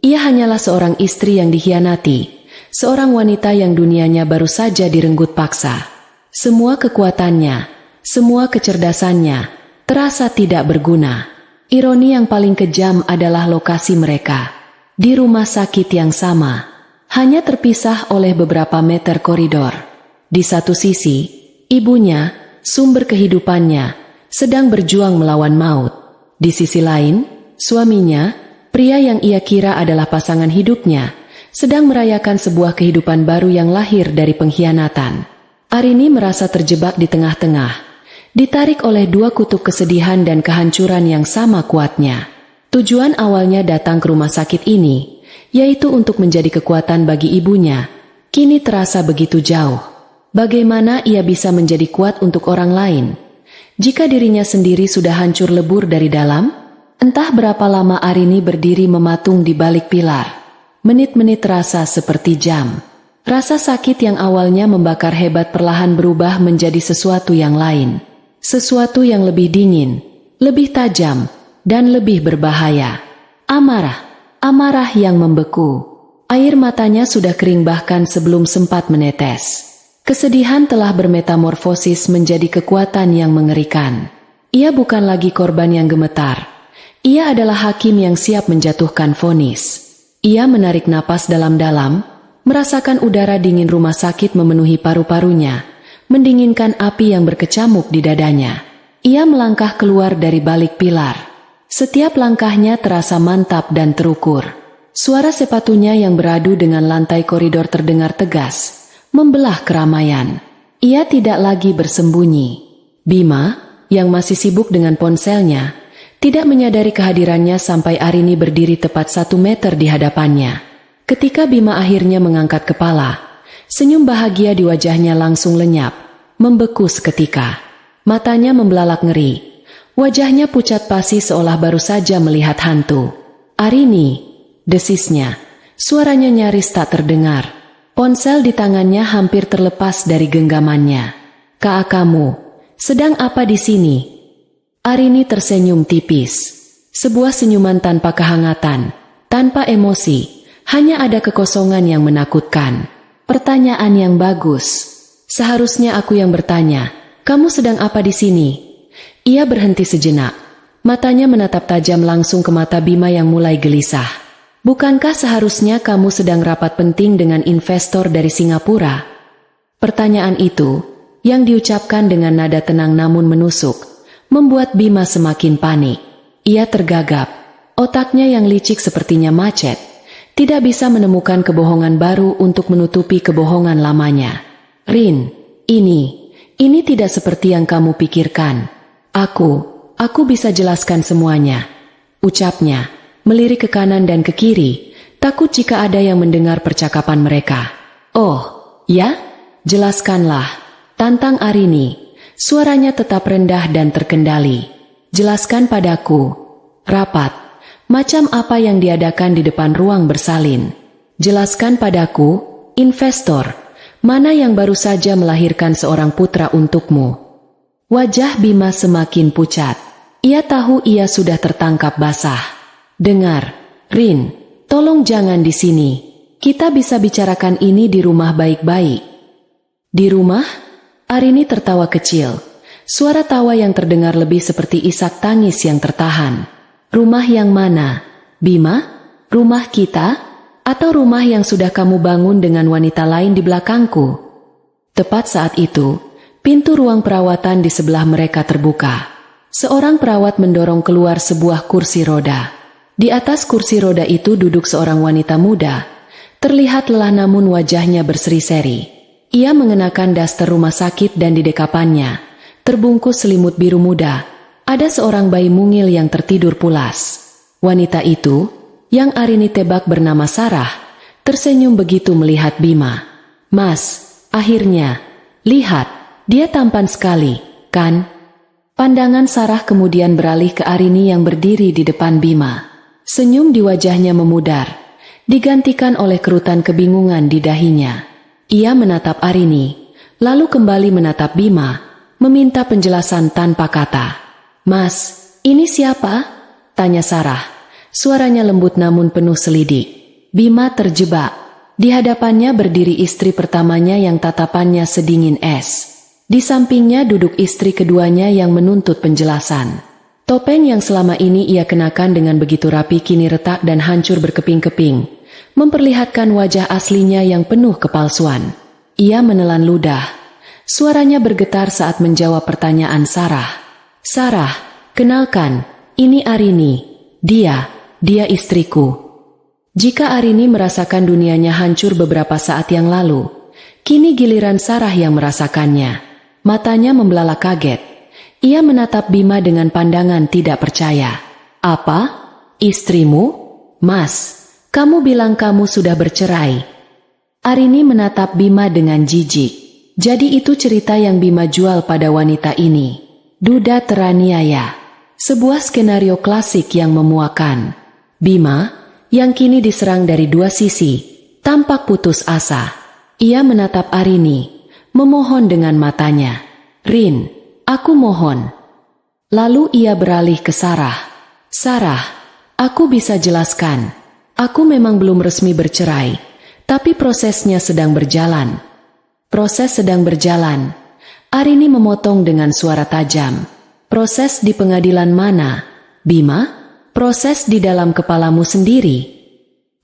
ia hanyalah seorang istri yang dikhianati, seorang wanita yang dunianya baru saja direnggut paksa. Semua kekuatannya, semua kecerdasannya, terasa tidak berguna. Ironi yang paling kejam adalah lokasi mereka. Di rumah sakit yang sama, hanya terpisah oleh beberapa meter koridor. Di satu sisi, ibunya, sumber kehidupannya, sedang berjuang melawan maut. Di sisi lain, suaminya, pria yang ia kira adalah pasangan hidupnya, sedang merayakan sebuah kehidupan baru yang lahir dari pengkhianatan. Arini merasa terjebak di tengah-tengah. ditarik oleh dua kutub kesedihan dan kehancuran yang sama kuatnya. Tujuan awalnya datang ke rumah sakit ini, yaitu untuk menjadi kekuatan bagi ibunya, kini terasa begitu jauh. Bagaimana ia bisa menjadi kuat untuk orang lain, jika dirinya sendiri sudah hancur lebur dari dalam? Entah berapa lama Arini berdiri mematung di balik pilar. Menit-menit terasa seperti jam. Rasa sakit yang awalnya membakar hebat perlahan berubah menjadi sesuatu yang lain. Sesuatu yang lebih dingin, lebih tajam, dan lebih berbahaya. Amarah. Amarah yang membeku. Air matanya sudah kering bahkan sebelum sempat menetes. Kesedihan telah bermetamorfosis menjadi kekuatan yang mengerikan. Ia bukan lagi korban yang gemetar. Ia adalah hakim yang siap menjatuhkan vonis. Ia menarik napas dalam-dalam, merasakan udara dingin rumah sakit memenuhi paru-parunya, mendinginkan api yang berkecamuk di dadanya. Ia melangkah keluar dari balik pilar. Setiap langkahnya terasa mantap dan terukur. Suara sepatunya yang beradu dengan lantai koridor terdengar tegas, membelah keramaian. Ia tidak lagi bersembunyi. Bima, yang masih sibuk dengan ponselnya, tidak menyadari kehadirannya sampai Arini berdiri tepat 1 meter di hadapannya. Ketika Bima akhirnya mengangkat kepala, senyum bahagia di wajahnya langsung lenyap, membeku seketika. Matanya membelalak ngeri. Wajahnya pucat pasi seolah baru saja melihat hantu. "Arini," desisnya. Suaranya nyaris tak terdengar. Ponsel di tangannya hampir terlepas dari genggamannya. "Kak, kamu sedang apa di sini?" Arini tersenyum tipis. Sebuah senyuman tanpa kehangatan, tanpa emosi, hanya ada kekosongan yang menakutkan. Pertanyaan yang bagus. Seharusnya aku yang bertanya, "Kamu sedang apa di sini?" Ia berhenti sejenak. Matanya menatap tajam langsung ke mata Bima yang mulai gelisah. "Bukankah seharusnya kamu sedang rapat penting dengan investor dari Singapura?" Pertanyaan itu, yang diucapkan dengan nada tenang namun menusuk, membuat Bima semakin panik. Ia tergagap. Otaknya yang licik sepertinya macet. Tidak bisa menemukan kebohongan baru untuk menutupi kebohongan lamanya. "Rin, ini tidak seperti yang kamu pikirkan. Aku bisa jelaskan semuanya," ucapnya, melirik ke kanan dan ke kiri, takut jika ada yang mendengar percakapan mereka. "Oh, ya? Jelaskanlah," tantang Arini. Suaranya tetap rendah dan terkendali. "Jelaskan padaku. Rapat macam apa yang diadakan di depan ruang bersalin? Jelaskan padaku, investor mana yang baru saja melahirkan seorang putra untukmu?" Wajah Bima semakin pucat. Ia tahu ia sudah tertangkap basah. "Dengar, Rin, tolong jangan di sini. Kita bisa bicarakan ini di rumah baik-baik." "Di rumah?" Arini tertawa kecil. Suara tawa yang terdengar lebih seperti isak tangis yang tertahan. "Rumah yang mana, Bima? Rumah kita? Atau rumah yang sudah kamu bangun dengan wanita lain di belakangku?" Tepat saat itu, pintu ruang perawatan di sebelah mereka terbuka. Seorang perawat mendorong keluar sebuah kursi roda. Di atas kursi roda itu duduk seorang wanita muda. Terlihat lelah namun wajahnya berseri-seri. Ia mengenakan daster rumah sakit dan di dekapannya, terbungkus selimut biru muda, ada seorang bayi mungil yang tertidur pulas. Wanita itu, yang Arini tebak bernama Sarah, tersenyum begitu melihat Bima. "Mas, akhirnya, lihat, dia tampan sekali, kan?" Pandangan Sarah kemudian beralih ke Arini yang berdiri di depan Bima. Senyum di wajahnya memudar, digantikan oleh kerutan kebingungan di dahinya. Ia menatap Arini, lalu kembali menatap Bima, meminta penjelasan tanpa kata. "Mas, ini siapa?" tanya Sarah. Suaranya lembut namun penuh selidik. Bima terjebak. Di hadapannya berdiri istri pertamanya yang tatapannya sedingin es. Di sampingnya duduk istri keduanya yang menuntut penjelasan. Topeng yang selama ini ia kenakan dengan begitu rapi kini retak dan hancur berkeping-keping, memperlihatkan wajah aslinya yang penuh kepalsuan. Ia menelan ludah. Suaranya bergetar saat menjawab pertanyaan Sarah. "Sarah, kenalkan, ini Arini. Dia istriku." Jika Arini merasakan dunianya hancur beberapa saat yang lalu, kini giliran Sarah yang merasakannya. Matanya membelalak kaget. Ia menatap Bima dengan pandangan tidak percaya. Apa? Istrimu? Mas, kamu bilang kamu sudah bercerai. Arini menatap Bima dengan jijik. Jadi itu cerita yang Bima jual pada wanita ini. Duda teraniaya. Sebuah skenario klasik yang memuakan. Bima, yang kini diserang dari dua sisi, tampak putus asa. Ia menatap Arini, memohon dengan matanya. Rin, aku mohon. Lalu ia beralih ke Sarah. Sarah, aku bisa jelaskan. Aku memang belum resmi bercerai, tapi prosesnya sedang berjalan. Proses sedang berjalan. Arini memotong dengan suara tajam. Proses di pengadilan mana, Bima? Proses di dalam kepalamu sendiri.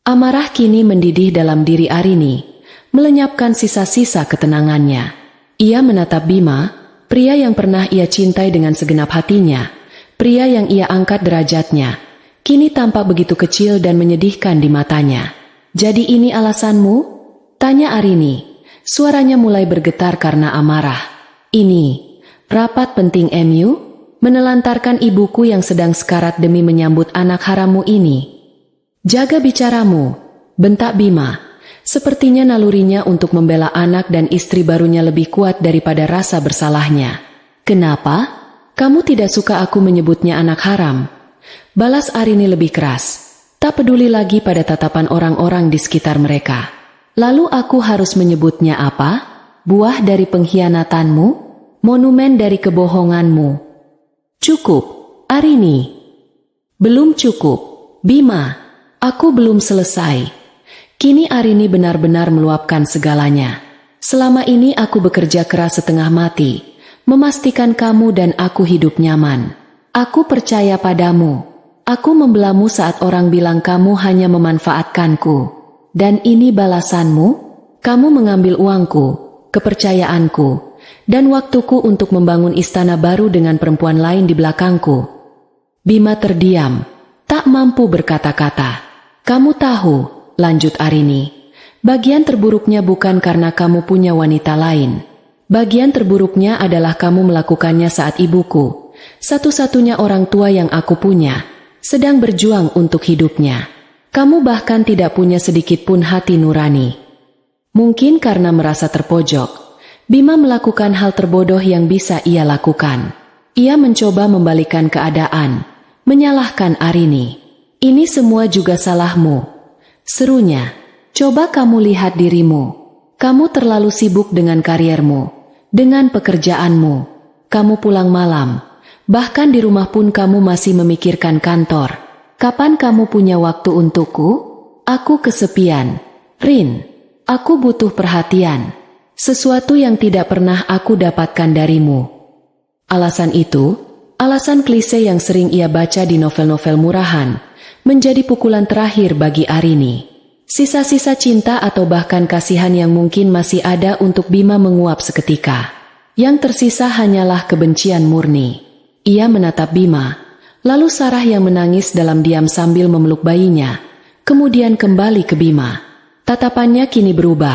Amarah kini mendidih dalam diri Arini, melenyapkan sisa-sisa ketenangannya. Ia menatap Bima, pria yang pernah ia cintai dengan segenap hatinya, pria yang ia angkat derajatnya, kini tampak begitu kecil dan menyedihkan di matanya. Jadi ini alasanmu? Tanya Arini. Suaranya mulai bergetar karena amarah. Ini, rapat penting MU, menelantarkan ibuku yang sedang sekarat demi menyambut anak harammu ini. Jaga bicaramu, bentak Bima. Sepertinya nalurinya untuk membela anak dan istri barunya lebih kuat daripada rasa bersalahnya. Kenapa? Kamu tidak suka aku menyebutnya anak haram? Balas Arini lebih keras. Tak peduli lagi pada tatapan orang-orang di sekitar mereka. Lalu aku harus menyebutnya apa? Buah dari pengkhianatanmu? Monumen dari kebohonganmu? Cukup, Arini. Belum cukup, Bima. Aku belum selesai. Kini Arini benar-benar meluapkan segalanya. Selama ini aku bekerja keras setengah mati, memastikan kamu dan aku hidup nyaman. Aku percaya padamu. Aku membelamu saat orang bilang kamu hanya memanfaatkanku. Dan ini balasanmu? Kamu mengambil uangku, kepercayaanku, dan waktuku untuk membangun istana baru dengan perempuan lain di belakangku. Bima terdiam, tak mampu berkata-kata. Kamu tahu, lanjut Arini, bagian terburuknya bukan karena kamu punya wanita lain. Bagian terburuknya adalah kamu melakukannya saat ibuku, satu-satunya orang tua yang aku punya, sedang berjuang untuk hidupnya. Kamu bahkan tidak punya sedikit pun hati nurani. Mungkin karena merasa terpojok, Bima melakukan hal terbodoh yang bisa ia lakukan. Ia mencoba membalikkan keadaan, menyalahkan Arini. Ini semua juga salahmu, serunya. Coba kamu lihat dirimu. Kamu terlalu sibuk dengan kariermu, dengan pekerjaanmu. Kamu pulang malam, bahkan di rumah pun kamu masih memikirkan kantor. Kapan kamu punya waktu untukku? Aku kesepian. Rin, aku butuh perhatian. Sesuatu yang tidak pernah aku dapatkan darimu. Alasan itu, alasan klise yang sering ia baca di novel-novel murahan, menjadi pukulan terakhir bagi Arini. Sisa-sisa cinta atau bahkan kasihan yang mungkin masih ada untuk Bima menguap seketika. Yang tersisa hanyalah kebencian murni. Ia menatap Bima. Lalu Sarah yang menangis dalam diam sambil memeluk bayinya, kemudian kembali ke Bima. Tatapannya kini berubah,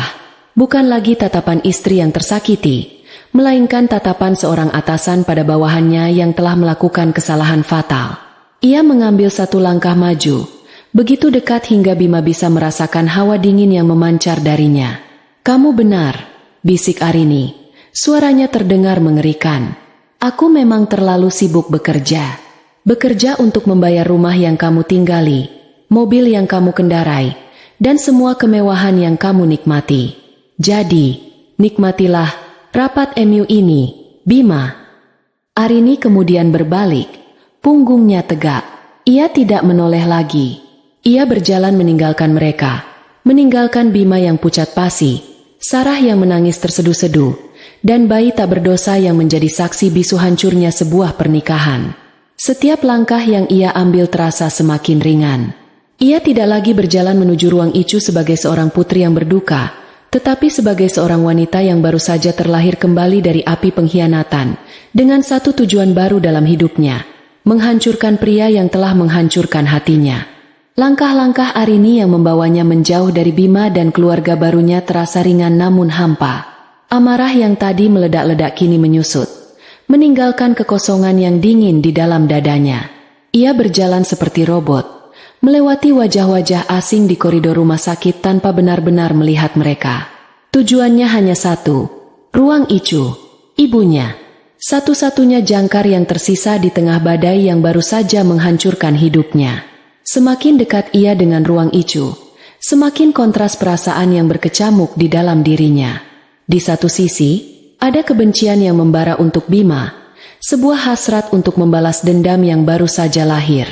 bukan lagi tatapan istri yang tersakiti, melainkan tatapan seorang atasan pada bawahannya yang telah melakukan kesalahan fatal. Ia mengambil satu langkah maju, begitu dekat hingga Bima bisa merasakan hawa dingin yang memancar darinya. Kamu benar, bisik Arini. Suaranya terdengar mengerikan. Aku memang terlalu sibuk bekerja. Bekerja untuk membayar rumah yang kamu tinggali, mobil yang kamu kendarai, dan semua kemewahan yang kamu nikmati. Jadi, nikmatilah rapat MU ini, Bima. Arini kemudian berbalik, punggungnya tegak. Ia tidak menoleh lagi. Ia berjalan meninggalkan mereka, meninggalkan Bima yang pucat pasi, Sarah yang menangis terseduh-seduh, dan bayi tak berdosa yang menjadi saksi bisu hancurnya sebuah pernikahan. Setiap langkah yang ia ambil terasa semakin ringan. Ia tidak lagi berjalan menuju ruang Icu sebagai seorang putri yang berduka, tetapi sebagai seorang wanita yang baru saja terlahir kembali dari api pengkhianatan, dengan satu tujuan baru dalam hidupnya, menghancurkan pria yang telah menghancurkan hatinya. Langkah-langkah Arini yang membawanya menjauh dari Bima dan keluarga barunya terasa ringan namun hampa. Amarah yang tadi meledak-ledak kini menyusut, meninggalkan kekosongan yang dingin di dalam dadanya. Ia berjalan seperti robot, melewati wajah-wajah asing di koridor rumah sakit tanpa benar-benar melihat mereka. Tujuannya hanya satu, ruang Icu, ibunya. Satu-satunya jangkar yang tersisa di tengah badai yang baru saja menghancurkan hidupnya. Semakin dekat ia dengan ruang Icu, semakin kontras perasaan yang berkecamuk di dalam dirinya. Di satu sisi, ada kebencian yang membara untuk Bima, sebuah hasrat untuk membalas dendam yang baru saja lahir.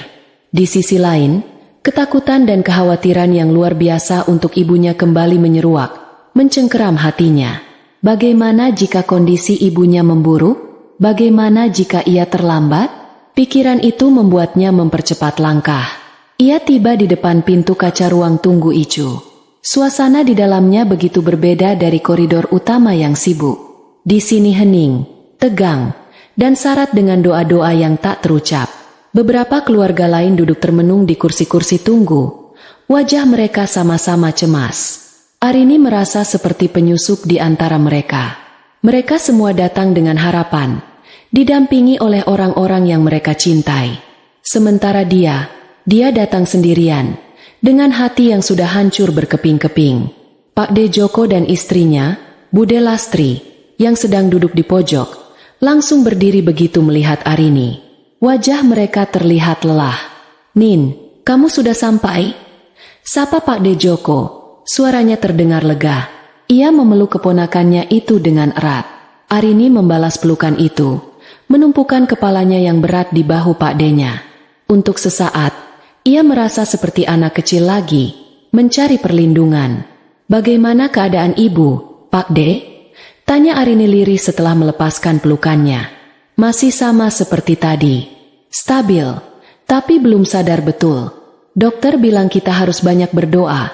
Di sisi lain, ketakutan dan kekhawatiran yang luar biasa untuk ibunya kembali menyeruak, mencengkeram hatinya. Bagaimana jika kondisi ibunya memburuk? Bagaimana jika ia terlambat? Pikiran itu membuatnya mempercepat langkah. Ia tiba di depan pintu kaca ruang tunggu Icu. Suasana di dalamnya begitu berbeda dari koridor utama yang sibuk. Di sini hening, tegang, dan syarat dengan doa-doa yang tak terucap. Beberapa keluarga lain duduk termenung di kursi-kursi tunggu. Wajah mereka sama-sama cemas. Arini merasa seperti penyusup di antara mereka. Mereka semua datang dengan harapan, didampingi oleh orang-orang yang mereka cintai. Sementara dia datang sendirian, dengan hati yang sudah hancur berkeping-keping. Pak De Joko dan istrinya, Bude Lastri, yang sedang duduk di pojok, langsung berdiri begitu melihat Arini. Wajah mereka terlihat lelah. "Nin, kamu sudah sampai?" Sapa Pak De Joko, suaranya terdengar lega. Ia memeluk keponakannya itu dengan erat. Arini membalas pelukan itu, menumpukan kepalanya yang berat di bahu Pak De-nya. Untuk sesaat, ia merasa seperti anak kecil lagi, mencari perlindungan. "Bagaimana keadaan ibu, Pak De?" tanya Arini lirih setelah melepaskan pelukannya. "Masih sama seperti tadi. Stabil, tapi belum sadar betul. Dokter bilang kita harus banyak berdoa,"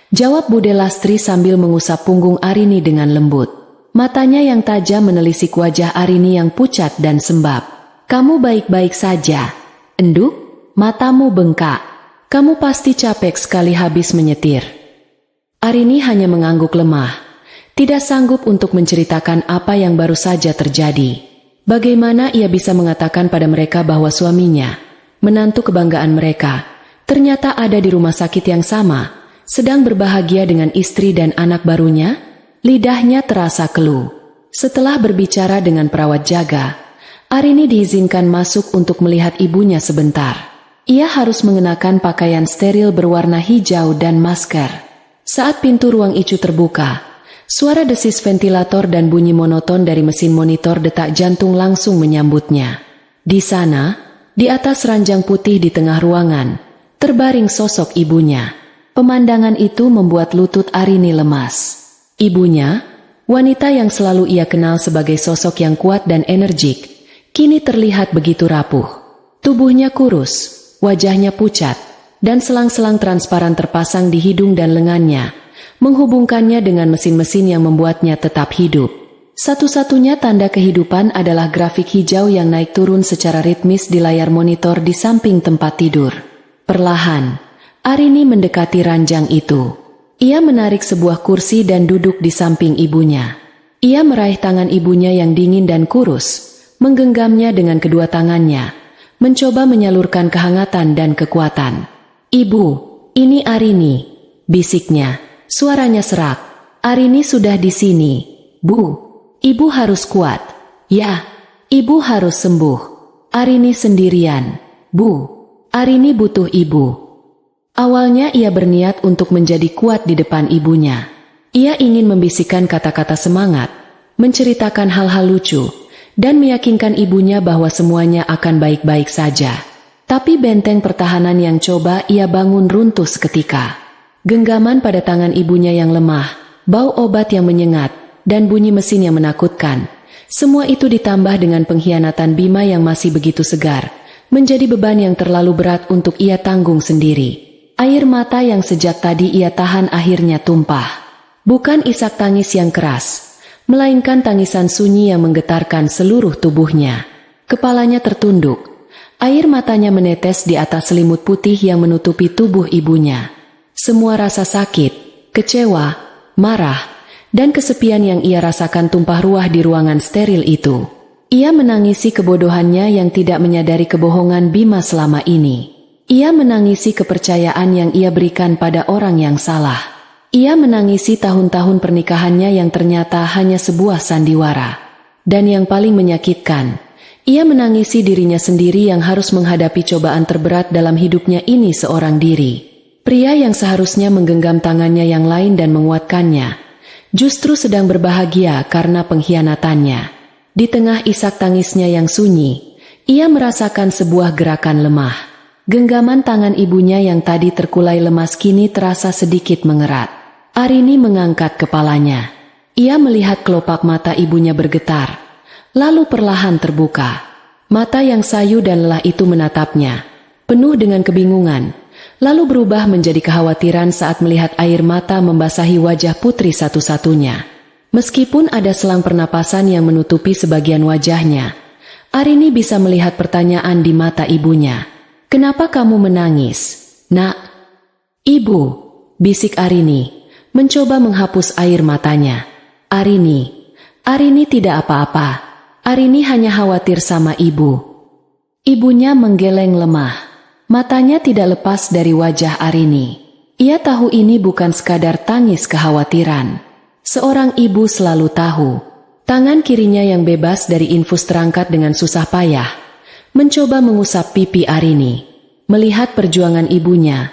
jawab Bude Lastri sambil mengusap punggung Arini dengan lembut. Matanya yang tajam menelisik wajah Arini yang pucat dan sembab. "Kamu baik-baik saja, Enduk? Matamu bengkak. Kamu pasti capek sekali habis menyetir." Arini hanya mengangguk lemah, tidak sanggup untuk menceritakan apa yang baru saja terjadi. Bagaimana ia bisa mengatakan pada mereka bahwa suaminya, menantu kebanggaan mereka, ternyata ada di rumah sakit yang sama, sedang berbahagia dengan istri dan anak barunya? Lidahnya terasa keluh. Setelah berbicara dengan perawat jaga, Arini diizinkan masuk untuk melihat ibunya sebentar. Ia harus mengenakan pakaian steril berwarna hijau dan masker. Saat pintu ruang Icu terbuka, suara desis ventilator dan bunyi monoton dari mesin monitor detak jantung langsung menyambutnya. Di sana, di atas ranjang putih di tengah ruangan, terbaring sosok ibunya. Pemandangan itu membuat lutut Arini lemas. Ibunya, wanita yang selalu ia kenal sebagai sosok yang kuat dan energik, kini terlihat begitu rapuh. Tubuhnya kurus, wajahnya pucat, dan selang-selang transparan terpasang di hidung dan lengannya, menghubungkannya dengan mesin-mesin yang membuatnya tetap hidup. Satu-satunya tanda kehidupan adalah grafik hijau yang naik turun secara ritmis di layar monitor di samping tempat tidur. Perlahan, Arini mendekati ranjang itu. Ia menarik sebuah kursi dan duduk di samping ibunya. Ia meraih tangan ibunya yang dingin dan kurus, menggenggamnya dengan kedua tangannya, mencoba menyalurkan kehangatan dan kekuatan. "Ibu, ini Arini," bisiknya, suaranya serak. "Arini sudah di sini, Bu. Ibu harus kuat. Ya, ibu harus sembuh. Arini sendirian, Bu. Arini butuh ibu." Awalnya ia berniat untuk menjadi kuat di depan ibunya. Ia ingin membisikkan kata-kata semangat, menceritakan hal-hal lucu, dan meyakinkan ibunya bahwa semuanya akan baik-baik saja. Tapi benteng pertahanan yang coba ia bangun runtuh seketika. Genggaman pada tangan ibunya yang lemah, bau obat yang menyengat, dan bunyi mesin yang menakutkan. Semua itu ditambah dengan pengkhianatan Bima yang masih begitu segar, menjadi beban yang terlalu berat untuk ia tanggung sendiri. Air mata yang sejak tadi ia tahan akhirnya tumpah. Bukan isak tangis yang keras, melainkan tangisan sunyi yang menggetarkan seluruh tubuhnya. Kepalanya tertunduk, air matanya menetes di atas selimut putih yang menutupi tubuh ibunya. Semua rasa sakit, kecewa, marah, dan kesepian yang ia rasakan tumpah ruah di ruangan steril itu. Ia menangisi kebodohannya yang tidak menyadari kebohongan Bima selama ini. Ia menangisi kepercayaan yang ia berikan pada orang yang salah. Ia menangisi tahun-tahun pernikahannya yang ternyata hanya sebuah sandiwara. Dan yang paling menyakitkan, ia menangisi dirinya sendiri yang harus menghadapi cobaan terberat dalam hidupnya ini seorang diri. Pria yang seharusnya menggenggam tangannya yang lain dan menguatkannya, justru sedang berbahagia karena pengkhianatannya. Di tengah isak tangisnya yang sunyi, ia merasakan sebuah gerakan lemah. Genggaman tangan ibunya yang tadi terkulai lemas kini terasa sedikit mengerat. Arini mengangkat kepalanya. Ia melihat kelopak mata ibunya bergetar, lalu perlahan terbuka. Mata yang sayu dan lelah itu menatapnya, penuh dengan kebingungan, lalu berubah menjadi kekhawatiran saat melihat air mata membasahi wajah putri satu-satunya. Meskipun ada selang pernapasan yang menutupi sebagian wajahnya, Arini bisa melihat pertanyaan di mata ibunya. "Kenapa kamu menangis, Nak?" "Ibu," bisik Arini, mencoba menghapus air matanya. Arini tidak apa-apa. Arini hanya khawatir sama ibu." Ibunya menggeleng lemah. Matanya tidak lepas dari wajah Arini. Ia tahu ini bukan sekadar tangis kekhawatiran. Seorang ibu selalu tahu. Tangan kirinya yang bebas dari infus terangkat dengan susah payah, mencoba mengusap pipi Arini. Melihat perjuangan ibunya,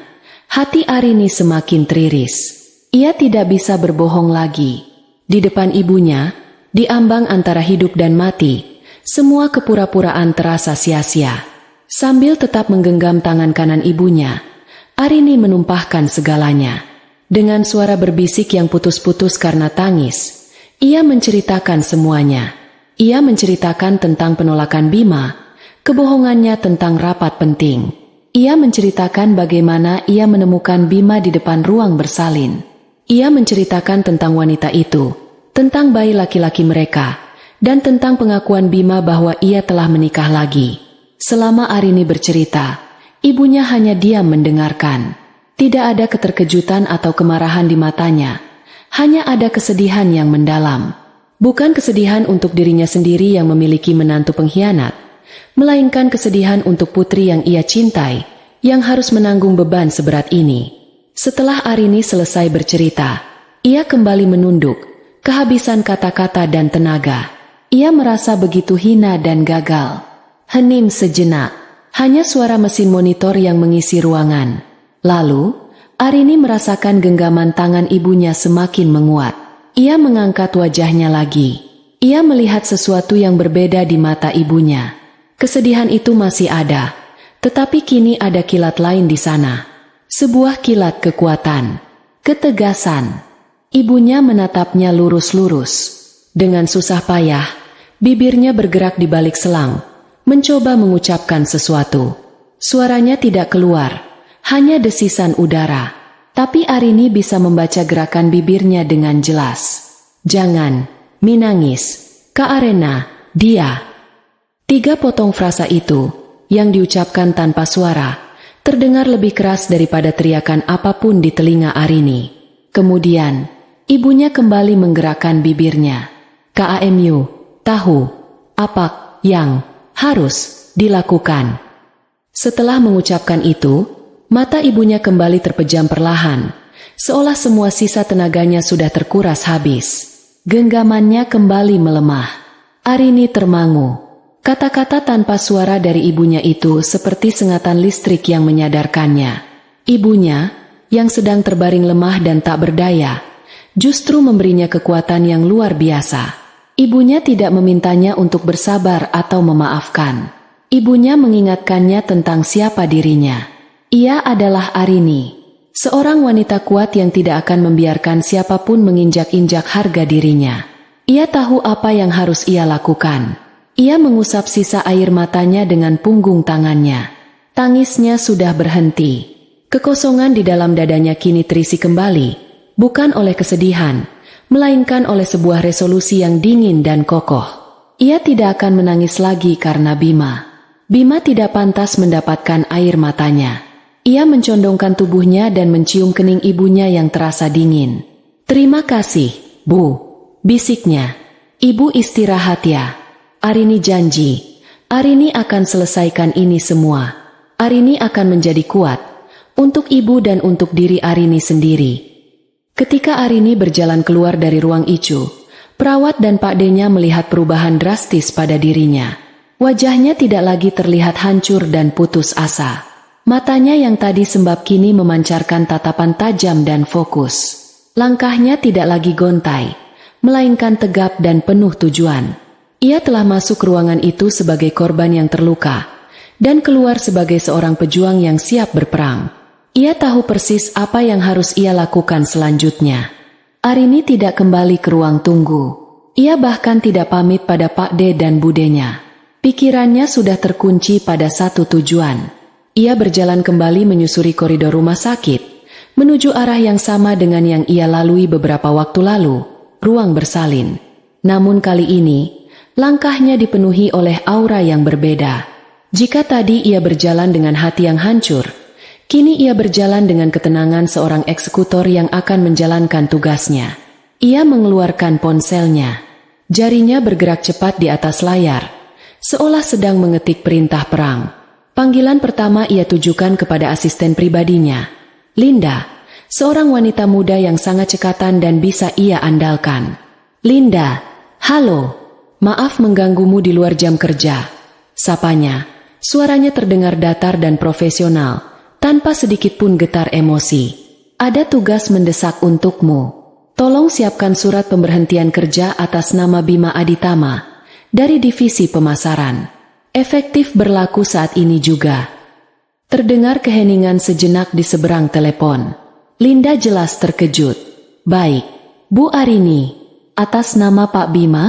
hati Arini semakin teriris. Ia tidak bisa berbohong lagi. Di depan ibunya, di ambang antara hidup dan mati, semua kepura-puraan terasa sia-sia. Sambil tetap menggenggam tangan kanan ibunya, Arini menumpahkan segalanya. Dengan suara berbisik yang putus-putus karena tangis, ia menceritakan semuanya. Ia menceritakan tentang penolakan Bima, kebohongannya tentang rapat penting. Ia menceritakan bagaimana ia menemukan Bima di depan ruang bersalin. Ia menceritakan tentang wanita itu, tentang bayi laki-laki mereka, dan tentang pengakuan Bima bahwa ia telah menikah lagi. Selama Arini bercerita, ibunya hanya diam mendengarkan. Tidak ada keterkejutan atau kemarahan di matanya, hanya ada kesedihan yang mendalam. Bukan kesedihan untuk dirinya sendiri yang memiliki menantu pengkhianat, melainkan kesedihan untuk putri yang ia cintai, yang harus menanggung beban seberat ini. Setelah Arini selesai bercerita, ia kembali menunduk, kehabisan kata-kata dan tenaga. Ia merasa begitu hina dan gagal. Hening sejenak, hanya suara mesin monitor yang mengisi ruangan. Lalu, Arini merasakan genggaman tangan ibunya semakin menguat. Ia mengangkat wajahnya lagi. Ia melihat sesuatu yang berbeda di mata ibunya. Kesedihan itu masih ada, tetapi kini ada kilat lain di sana. Sebuah kilat kekuatan, ketegasan. Ibunya menatapnya lurus-lurus. Dengan susah payah, bibirnya bergerak di balik selang, mencoba mengucapkan sesuatu. Suaranya tidak keluar. Hanya desisan udara, tapi Arini bisa membaca gerakan bibirnya dengan jelas. "Jangan, minangis, Kak Arena, dia." 3 potong frasa itu, yang diucapkan tanpa suara, terdengar lebih keras daripada teriakan apapun di telinga Arini. Kemudian, ibunya kembali menggerakkan bibirnya. "KAMU, tahu, apa yang harus dilakukan?" Setelah mengucapkan itu, mata ibunya kembali terpejam perlahan, seolah semua sisa tenaganya sudah terkuras habis. Genggamannya kembali melemah. Arini termangu. Kata-kata tanpa suara dari ibunya itu seperti sengatan listrik yang menyadarkannya. Ibunya, yang sedang terbaring lemah dan tak berdaya, justru memberinya kekuatan yang luar biasa. Ibunya tidak memintanya untuk bersabar atau memaafkan. Ibunya mengingatkannya tentang siapa dirinya. Ia adalah Arini, seorang wanita kuat yang tidak akan membiarkan siapapun menginjak-injak harga dirinya. Ia tahu apa yang harus ia lakukan. Ia mengusap sisa air matanya dengan punggung tangannya. Tangisnya sudah berhenti. Kekosongan di dalam dadanya kini terisi kembali, bukan oleh kesedihan, melainkan oleh sebuah resolusi yang dingin dan kokoh. Ia tidak akan menangis lagi karena Bima. Bima tidak pantas mendapatkan air matanya. Ia mencondongkan tubuhnya dan mencium kening ibunya yang terasa dingin. "Terima kasih, Bu," bisiknya. "Ibu istirahat ya." Arini janji, Arini akan selesaikan ini semua. Arini akan menjadi kuat, untuk ibu dan untuk diri Arini sendiri. Ketika Arini berjalan keluar dari ruang Icu, perawat dan Pak D-nya melihat perubahan drastis pada dirinya. Wajahnya tidak lagi terlihat hancur dan putus asa. Matanya yang tadi sembab kini memancarkan tatapan tajam dan fokus. Langkahnya tidak lagi gontai, melainkan tegap dan penuh tujuan. Ia telah masuk ruangan itu sebagai korban yang terluka, dan keluar sebagai seorang pejuang yang siap berperang. Ia tahu persis apa yang harus ia lakukan selanjutnya. Arini tidak kembali ke ruang tunggu. Ia bahkan tidak pamit pada Pak D dan Budenya. Pikirannya sudah terkunci pada satu tujuan. Ia berjalan kembali menyusuri koridor rumah sakit, menuju arah yang sama dengan yang ia lalui beberapa waktu lalu, ruang bersalin. Namun kali ini, langkahnya dipenuhi oleh aura yang berbeda. Jika tadi ia berjalan dengan hati yang hancur, kini ia berjalan dengan ketenangan seorang eksekutor yang akan menjalankan tugasnya. Ia mengeluarkan ponselnya. Jarinya bergerak cepat di atas layar, seolah sedang mengetik perintah perang. Panggilan pertama ia tujukan kepada asisten pribadinya, Linda, seorang wanita muda yang sangat cekatan dan bisa ia andalkan. Linda, halo, maaf mengganggumu di luar jam kerja. Sapanya, suaranya terdengar datar dan profesional, tanpa sedikit pun getar emosi. Ada tugas mendesak untukmu. Tolong siapkan surat pemberhentian kerja atas nama Bima Aditama, dari divisi pemasaran. Efektif berlaku saat ini juga. Terdengar keheningan sejenak di seberang telepon. Linda jelas terkejut. Baik, Bu Arini, atas nama Pak Bima,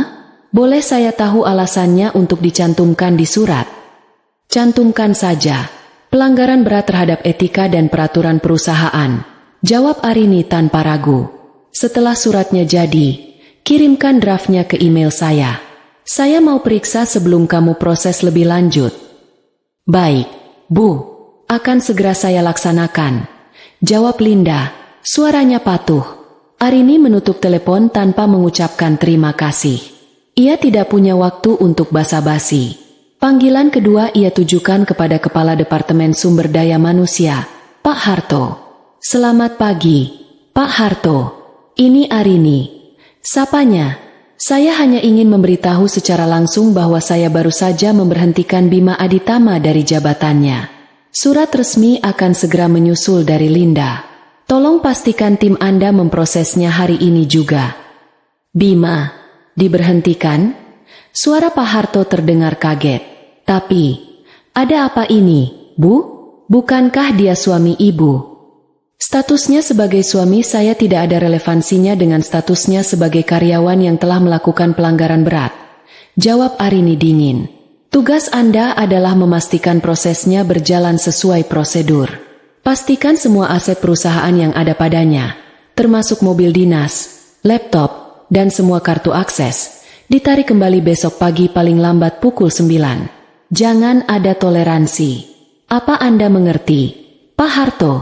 boleh saya tahu alasannya untuk dicantumkan di surat? Cantumkan saja. Pelanggaran berat terhadap etika dan peraturan perusahaan, jawab Arini tanpa ragu. Setelah suratnya jadi, kirimkan draftnya ke email saya. Saya mau periksa sebelum kamu proses lebih lanjut. Baik, Bu. Akan segera saya laksanakan, jawab Linda, suaranya patuh. Arini menutup telepon tanpa mengucapkan terima kasih. Ia tidak punya waktu untuk basa-basi. Panggilan kedua ia tujukan kepada Kepala Departemen Sumber Daya Manusia, Pak Harto. Selamat pagi, Pak Harto. Ini Arini. Sapanya, saya hanya ingin memberitahu secara langsung bahwa saya baru saja memberhentikan Bima Aditama dari jabatannya. Surat resmi akan segera menyusul dari Linda. Tolong pastikan tim Anda memprosesnya hari ini juga. Bima, diberhentikan? Suara Pak Harto terdengar kaget. Tapi, ada apa ini, Bu? Bukankah dia suami Ibu? Statusnya sebagai suami saya tidak ada relevansinya dengan statusnya sebagai karyawan yang telah melakukan pelanggaran berat, jawab Arini dingin. Tugas Anda adalah memastikan prosesnya berjalan sesuai prosedur. Pastikan semua aset perusahaan yang ada padanya, termasuk mobil dinas, laptop, dan semua kartu akses, ditarik kembali besok pagi paling lambat pukul 9. Jangan ada toleransi. Apa Anda mengerti, Pak Harto?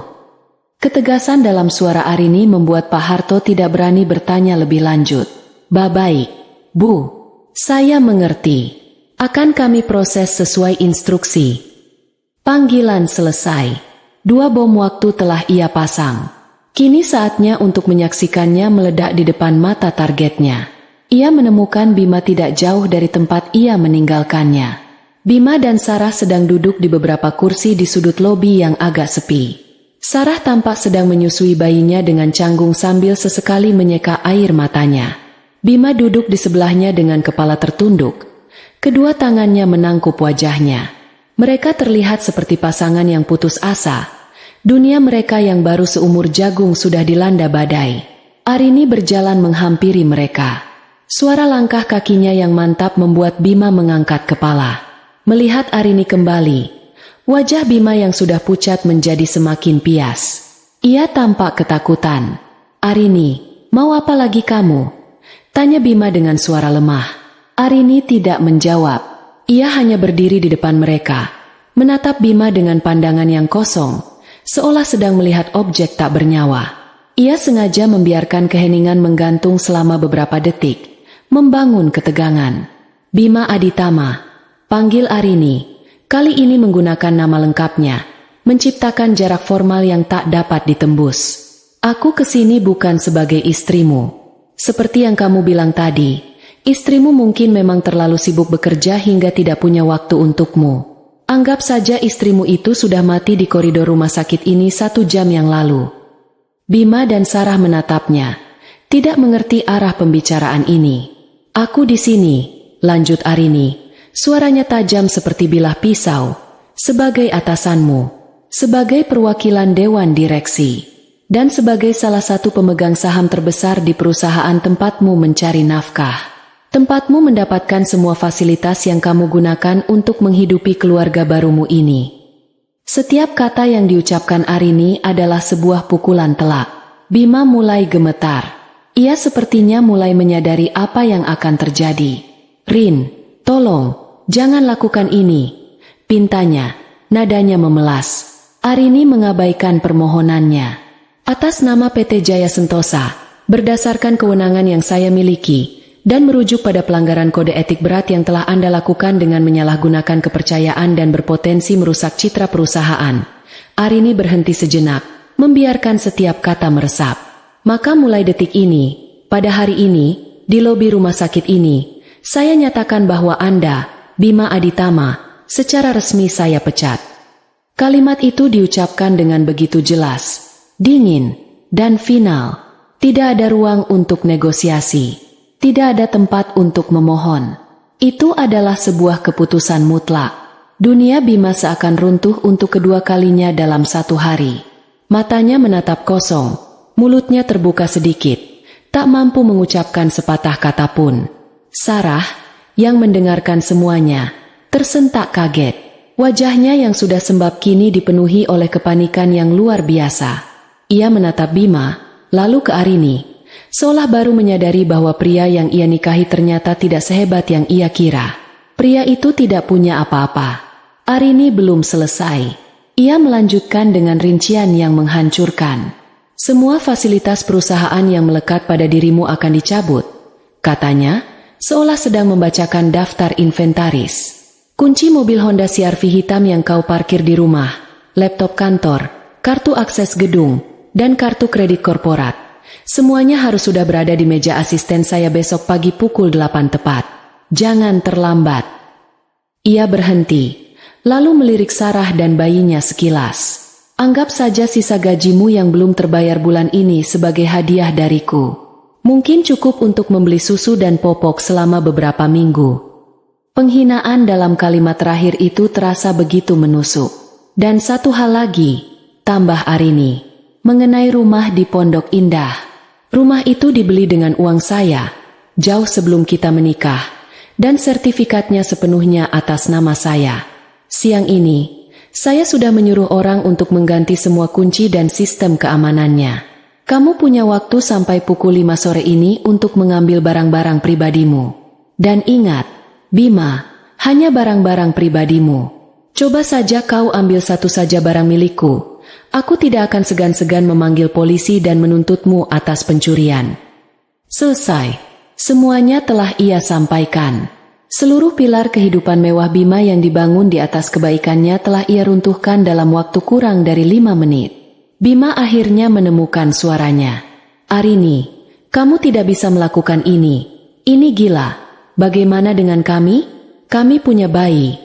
Ketegasan dalam suara Arini membuat Pak Harto tidak berani bertanya lebih lanjut. Baik, Bu. Saya mengerti. Akan kami proses sesuai instruksi. Panggilan selesai. 2 bom waktu telah ia pasang. Kini saatnya untuk menyaksikannya meledak di depan mata targetnya. Ia menemukan Bima tidak jauh dari tempat ia meninggalkannya. Bima dan Sarah sedang duduk di beberapa kursi di sudut lobi yang agak sepi. Sarah tampak sedang menyusui bayinya dengan canggung sambil sesekali menyeka air matanya. Bima duduk di sebelahnya dengan kepala tertunduk. Kedua tangannya menangkup wajahnya. Mereka terlihat seperti pasangan yang putus asa. Dunia mereka yang baru seumur jagung sudah dilanda badai. Arini berjalan menghampiri mereka. Suara langkah kakinya yang mantap membuat Bima mengangkat kepala. Melihat Arini kembali, wajah Bima yang sudah pucat menjadi semakin pias. Ia tampak ketakutan. Arini, mau apa lagi kamu? Tanya Bima dengan suara lemah. Arini tidak menjawab. Ia hanya berdiri di depan mereka, menatap Bima dengan pandangan yang kosong, seolah sedang melihat objek tak bernyawa. Ia sengaja membiarkan keheningan menggantung selama beberapa detik, membangun ketegangan. Bima Aditama, panggil Arini. Kali ini menggunakan nama lengkapnya, menciptakan jarak formal yang tak dapat ditembus. Aku kesini bukan sebagai istrimu. Seperti yang kamu bilang tadi, istrimu mungkin memang terlalu sibuk bekerja hingga tidak punya waktu untukmu. Anggap saja istrimu itu sudah mati di koridor rumah sakit ini 1 jam yang lalu. Bima dan Sarah menatapnya, tidak mengerti arah pembicaraan ini. Aku di sini, lanjut Arini, suaranya tajam seperti bilah pisau, sebagai atasanmu, sebagai perwakilan dewan direksi, dan sebagai salah satu pemegang saham terbesar di perusahaan tempatmu mencari nafkah. Tempatmu mendapatkan semua fasilitas yang kamu gunakan untuk menghidupi keluarga barumu ini. Setiap kata yang diucapkan Arini adalah sebuah pukulan telak. Bima mulai gemetar. Ia sepertinya mulai menyadari apa yang akan terjadi. Rin, tolong, jangan lakukan ini, pintanya, nadanya memelas. Arini mengabaikan permohonannya. Atas nama PT Jaya Sentosa, berdasarkan kewenangan yang saya miliki, dan merujuk pada pelanggaran kode etik berat yang telah Anda lakukan dengan menyalahgunakan kepercayaan dan berpotensi merusak citra perusahaan. Arini berhenti sejenak, membiarkan setiap kata meresap. Maka mulai detik ini, pada hari ini, di lobi rumah sakit ini, saya nyatakan bahwa Anda, Bima Aditama, secara resmi saya pecat. Kalimat itu diucapkan dengan begitu jelas, dingin, dan final. Tidak ada ruang untuk negosiasi. Tidak ada tempat untuk memohon. Itu adalah sebuah keputusan mutlak. Dunia Bima seakan runtuh untuk kedua kalinya dalam 1 hari. Matanya menatap kosong, mulutnya terbuka sedikit, tak mampu mengucapkan sepatah kata pun. Sarah, yang mendengarkan semuanya, tersentak kaget. Wajahnya yang sudah sembab kini dipenuhi oleh kepanikan yang luar biasa. Ia menatap Bima, lalu ke Arini, seolah baru menyadari bahwa pria yang ia nikahi ternyata tidak sehebat yang ia kira. Pria itu tidak punya apa-apa. Arini belum selesai. Ia melanjutkan dengan rincian yang menghancurkan. Semua fasilitas perusahaan yang melekat pada dirimu akan dicabut, katanya, seolah sedang membacakan daftar inventaris. Kunci mobil Honda CR-V hitam yang kau parkir di rumah, laptop kantor, kartu akses gedung, dan kartu kredit korporat. Semuanya harus sudah berada di meja asisten saya besok pagi pukul 8 tepat. Jangan terlambat. Ia berhenti, lalu melirik Sarah dan bayinya sekilas. Anggap saja sisa gajimu yang belum terbayar bulan ini sebagai hadiah dariku. Mungkin cukup untuk membeli susu dan popok selama beberapa minggu. Penghinaan dalam kalimat terakhir itu terasa begitu menusuk. Dan satu hal lagi, tambah Arini, mengenai rumah di Pondok Indah. Rumah itu dibeli dengan uang saya, jauh sebelum kita menikah, dan sertifikatnya sepenuhnya atas nama saya. Siang ini, saya sudah menyuruh orang untuk mengganti semua kunci dan sistem keamanannya. Kamu punya waktu sampai pukul 5 sore ini untuk mengambil barang-barang pribadimu. Dan ingat, Bima, hanya barang-barang pribadimu. Coba saja kau ambil satu saja barang milikku. Aku tidak akan segan-segan memanggil polisi dan menuntutmu atas pencurian. Selesai. Semuanya telah ia sampaikan. Seluruh pilar kehidupan mewah Bima yang dibangun di atas kebaikannya telah ia runtuhkan dalam waktu kurang dari 5 menit. Bima akhirnya menemukan suaranya. Arini, kamu tidak bisa melakukan ini. Ini gila. Bagaimana dengan kami? Kami punya bayi.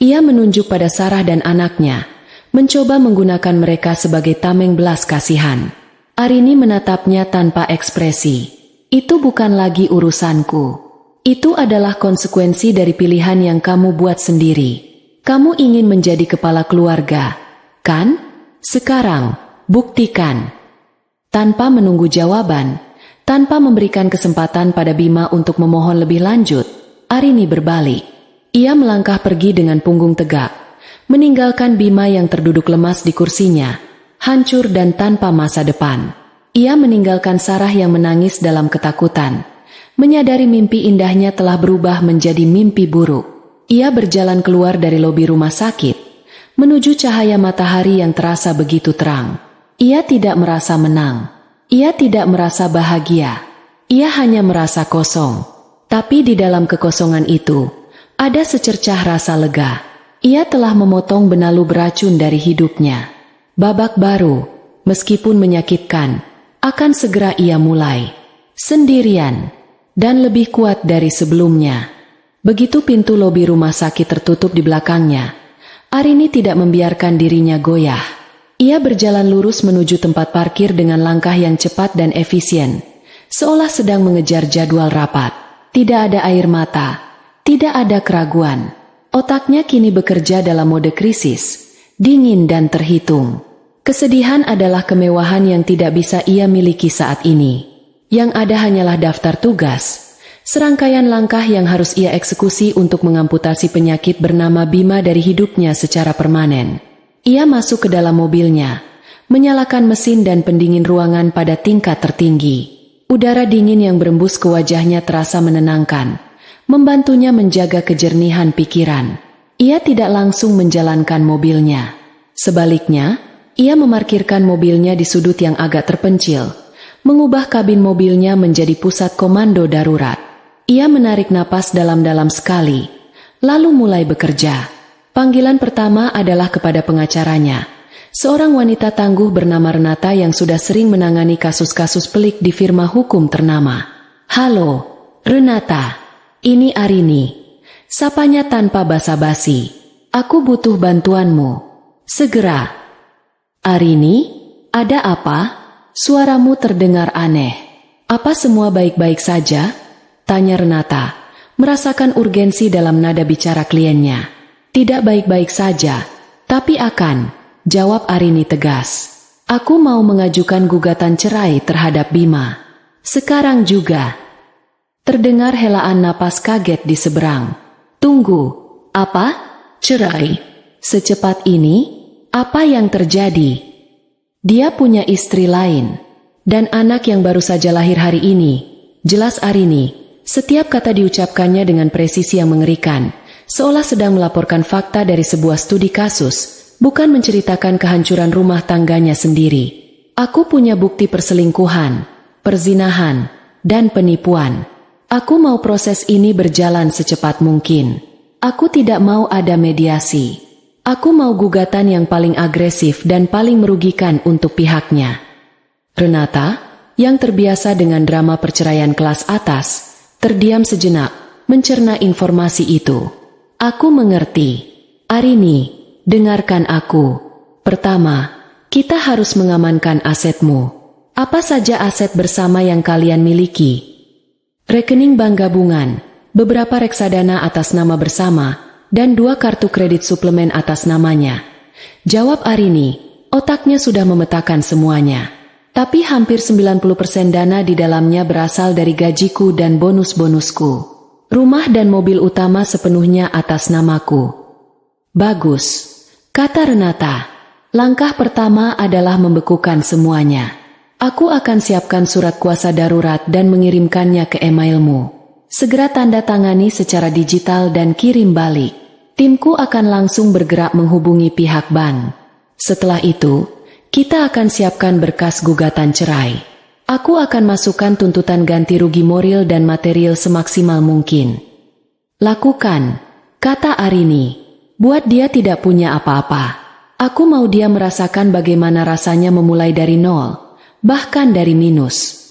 Ia menunjuk pada Sarah dan anaknya, mencoba menggunakan mereka sebagai tameng belas kasihan. Arini menatapnya tanpa ekspresi. Itu bukan lagi urusanku. Itu adalah konsekuensi dari pilihan yang kamu buat sendiri. Kamu ingin menjadi kepala keluarga, kan? Sekarang, buktikan. Tanpa menunggu jawaban, tanpa memberikan kesempatan pada Bima untuk memohon lebih lanjut, Arini berbalik. Ia melangkah pergi dengan punggung tegak, meninggalkan Bima yang terduduk lemas di kursinya, hancur dan tanpa masa depan. Ia meninggalkan Sarah yang menangis dalam ketakutan, menyadari mimpi indahnya telah berubah menjadi mimpi buruk. Ia berjalan keluar dari lobi rumah sakit, menuju cahaya matahari yang terasa begitu terang. Ia tidak merasa menang. Ia tidak merasa bahagia. Ia hanya merasa kosong. Tapi di dalam kekosongan itu, ada secercah rasa lega. Ia telah memotong benalu beracun dari hidupnya. Babak baru, meskipun menyakitkan, akan segera ia mulai. Sendirian, dan lebih kuat dari sebelumnya. Begitu pintu lobi rumah sakit tertutup di belakangnya, Arini tidak membiarkan dirinya goyah. Ia berjalan lurus menuju tempat parkir dengan langkah yang cepat dan efisien, seolah sedang mengejar jadwal rapat. Tidak ada air mata, tidak ada keraguan. Otaknya kini bekerja dalam mode krisis, dingin dan terhitung. Kesedihan adalah kemewahan yang tidak bisa ia miliki saat ini. Yang ada hanyalah daftar tugas, serangkaian langkah yang harus ia eksekusi untuk mengamputasi penyakit bernama Bima dari hidupnya secara permanen. Ia masuk ke dalam mobilnya, menyalakan mesin dan pendingin ruangan pada tingkat tertinggi. Udara dingin yang berembus ke wajahnya terasa menenangkan, membantunya menjaga kejernihan pikiran. Ia tidak langsung menjalankan mobilnya. Sebaliknya, ia memarkirkan mobilnya di sudut yang agak terpencil, mengubah kabin mobilnya menjadi pusat komando darurat. Ia menarik napas dalam-dalam sekali, lalu mulai bekerja. Panggilan pertama adalah kepada pengacaranya, seorang wanita tangguh bernama Renata yang sudah sering menangani kasus-kasus pelik di firma hukum ternama. "Halo, Renata. Ini Arini." Sapanya tanpa basa-basi. "Aku butuh bantuanmu. Segera." "Arini, ada apa?" Suaramu terdengar aneh. "Apa semua baik-baik saja?" tanya Renata, merasakan urgensi dalam nada bicara kliennya. "Tidak baik-baik saja, tapi akan," jawab Arini tegas. "Aku mau mengajukan gugatan cerai terhadap Bima. Sekarang juga." Terdengar helaan napas kaget di seberang. "Tunggu, apa? Cerai? Secepat ini? Apa yang terjadi?" "Dia punya istri lain, dan anak yang baru saja lahir hari ini," jelas Arini. Setiap kata diucapkannya dengan presisi yang mengerikan, seolah sedang melaporkan fakta dari sebuah studi kasus, bukan menceritakan kehancuran rumah tangganya sendiri. "Aku punya bukti perselingkuhan, perzinahan, dan penipuan. Aku mau proses ini berjalan secepat mungkin. Aku tidak mau ada mediasi. Aku mau gugatan yang paling agresif dan paling merugikan untuk pihaknya." Renata, yang terbiasa dengan drama perceraian kelas atas, terdiam sejenak, mencerna informasi itu. "Aku mengerti. Arini, dengarkan aku. Pertama, kita harus mengamankan asetmu. Apa saja aset bersama yang kalian miliki?" "Rekening bank gabungan, beberapa reksadana atas nama bersama, dan 2 kartu kredit suplemen atas namanya," jawab Arini. Otaknya sudah memetakan semuanya. "Tapi hampir 90% dana di dalamnya berasal dari gajiku dan bonus-bonusku. Rumah dan mobil utama sepenuhnya atas namaku." "Bagus," kata Renata. "Langkah pertama adalah membekukan semuanya. Aku akan siapkan surat kuasa darurat dan mengirimkannya ke emailmu. Segera tanda tangani secara digital dan kirim balik. Timku akan langsung bergerak menghubungi pihak bank. Setelah itu, kita akan siapkan berkas gugatan cerai. Aku akan masukkan tuntutan ganti rugi moral dan material semaksimal mungkin." "Lakukan," kata Arini. "Buat dia tidak punya apa-apa. Aku mau dia merasakan bagaimana rasanya memulai dari nol, bahkan dari minus."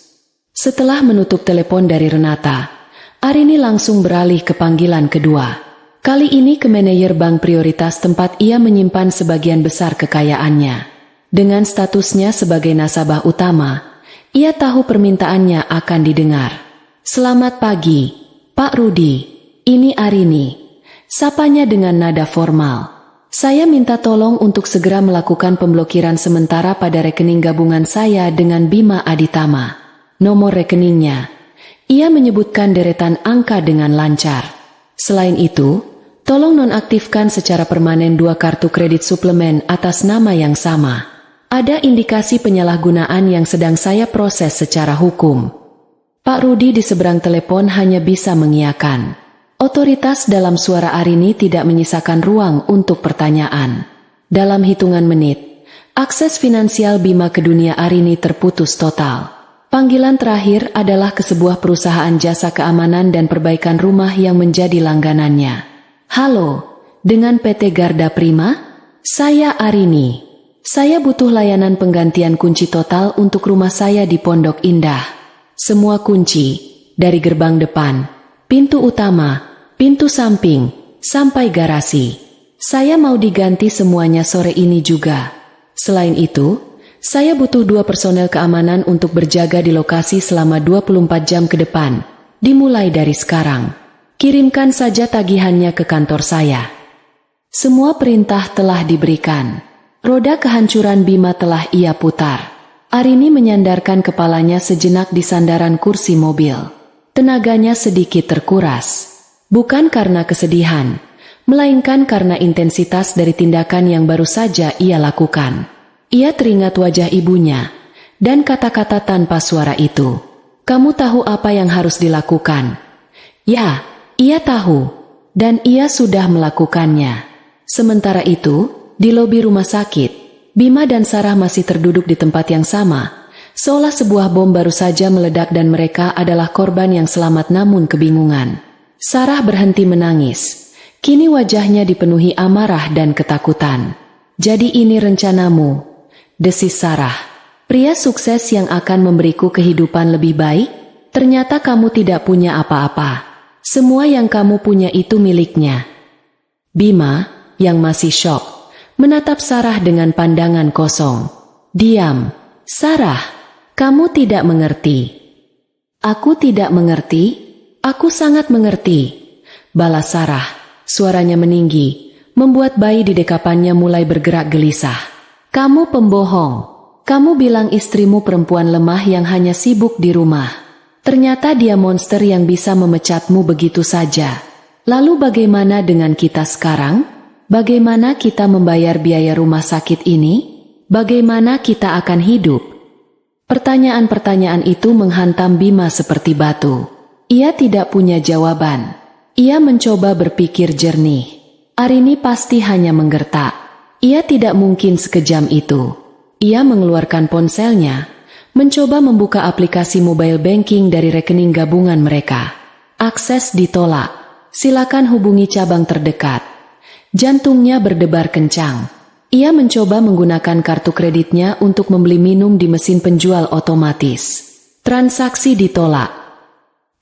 Setelah menutup telepon dari Renata, Arini langsung beralih ke panggilan kedua. Kali ini ke manajer bank prioritas tempat ia menyimpan sebagian besar kekayaannya. Dengan statusnya sebagai nasabah utama, ia tahu permintaannya akan didengar. "Selamat pagi, Pak Rudi. Ini Arini," sapanya dengan nada formal. "Saya minta tolong untuk segera melakukan pemblokiran sementara pada rekening gabungan saya dengan Bima Aditama. Nomor rekeningnya." Ia menyebutkan deretan angka dengan lancar. "Selain itu, tolong nonaktifkan secara permanen 2 kartu kredit suplemen atas nama yang sama. Ada indikasi penyalahgunaan yang sedang saya proses secara hukum." Pak Rudi di seberang telepon hanya bisa mengiyakan. Otoritas dalam suara Arini tidak menyisakan ruang untuk pertanyaan. Dalam hitungan menit, akses finansial Bima ke dunia Arini terputus total. Panggilan terakhir adalah ke sebuah perusahaan jasa keamanan dan perbaikan rumah yang menjadi langganannya. Halo, dengan PT Garda Prima? Saya Arini. Saya butuh layanan penggantian kunci total untuk rumah saya di Pondok Indah. Semua kunci, dari gerbang depan, pintu utama, pintu samping, sampai garasi. Saya mau diganti semuanya sore ini juga. Selain itu, saya butuh 2 personel keamanan untuk berjaga di lokasi selama 24 jam ke depan, dimulai dari sekarang. Kirimkan saja tagihannya ke kantor saya. Semua perintah telah diberikan. Roda kehancuran Bima telah ia putar. Arini menyandarkan kepalanya sejenak di sandaran kursi mobil. Tenaganya sedikit terkuras. Bukan karena kesedihan, melainkan karena intensitas dari tindakan yang baru saja ia lakukan. Ia teringat wajah ibunya, dan kata-kata tanpa suara itu. Kamu tahu apa yang harus dilakukan? Ya, ia tahu, dan ia sudah melakukannya. Sementara itu, di lobi rumah sakit, Bima dan Sarah masih terduduk di tempat yang sama, seolah sebuah bom baru saja meledak dan mereka adalah korban yang selamat namun kebingungan. Sarah berhenti menangis. Kini wajahnya dipenuhi amarah dan ketakutan. Jadi ini rencanamu? Desis Sarah. Pria sukses yang akan memberiku kehidupan lebih baik? Ternyata kamu tidak punya apa-apa. Semua yang kamu punya itu miliknya. Bima, yang masih syok, menatap Sarah dengan pandangan kosong. Diam. Sarah, kamu tidak mengerti. Aku tidak mengerti? Aku sangat mengerti. Balas Sarah. Suaranya meninggi, membuat bayi di dekapannya mulai bergerak gelisah. Kamu pembohong. Kamu bilang istrimu perempuan lemah yang hanya sibuk di rumah. Ternyata dia monster yang bisa memecatmu begitu saja. Lalu bagaimana dengan kita sekarang? Bagaimana kita membayar biaya rumah sakit ini? Bagaimana kita akan hidup? Pertanyaan-pertanyaan itu menghantam Bima seperti batu. Ia tidak punya jawaban. Ia mencoba berpikir jernih. Arini pasti hanya menggertak. Ia tidak mungkin sekejam itu. Ia mengeluarkan ponselnya, mencoba membuka aplikasi mobile banking dari rekening gabungan mereka. Akses ditolak. Silakan hubungi cabang terdekat. Jantungnya berdebar kencang. Ia mencoba menggunakan kartu kreditnya untuk membeli minum di mesin penjual otomatis. Transaksi ditolak.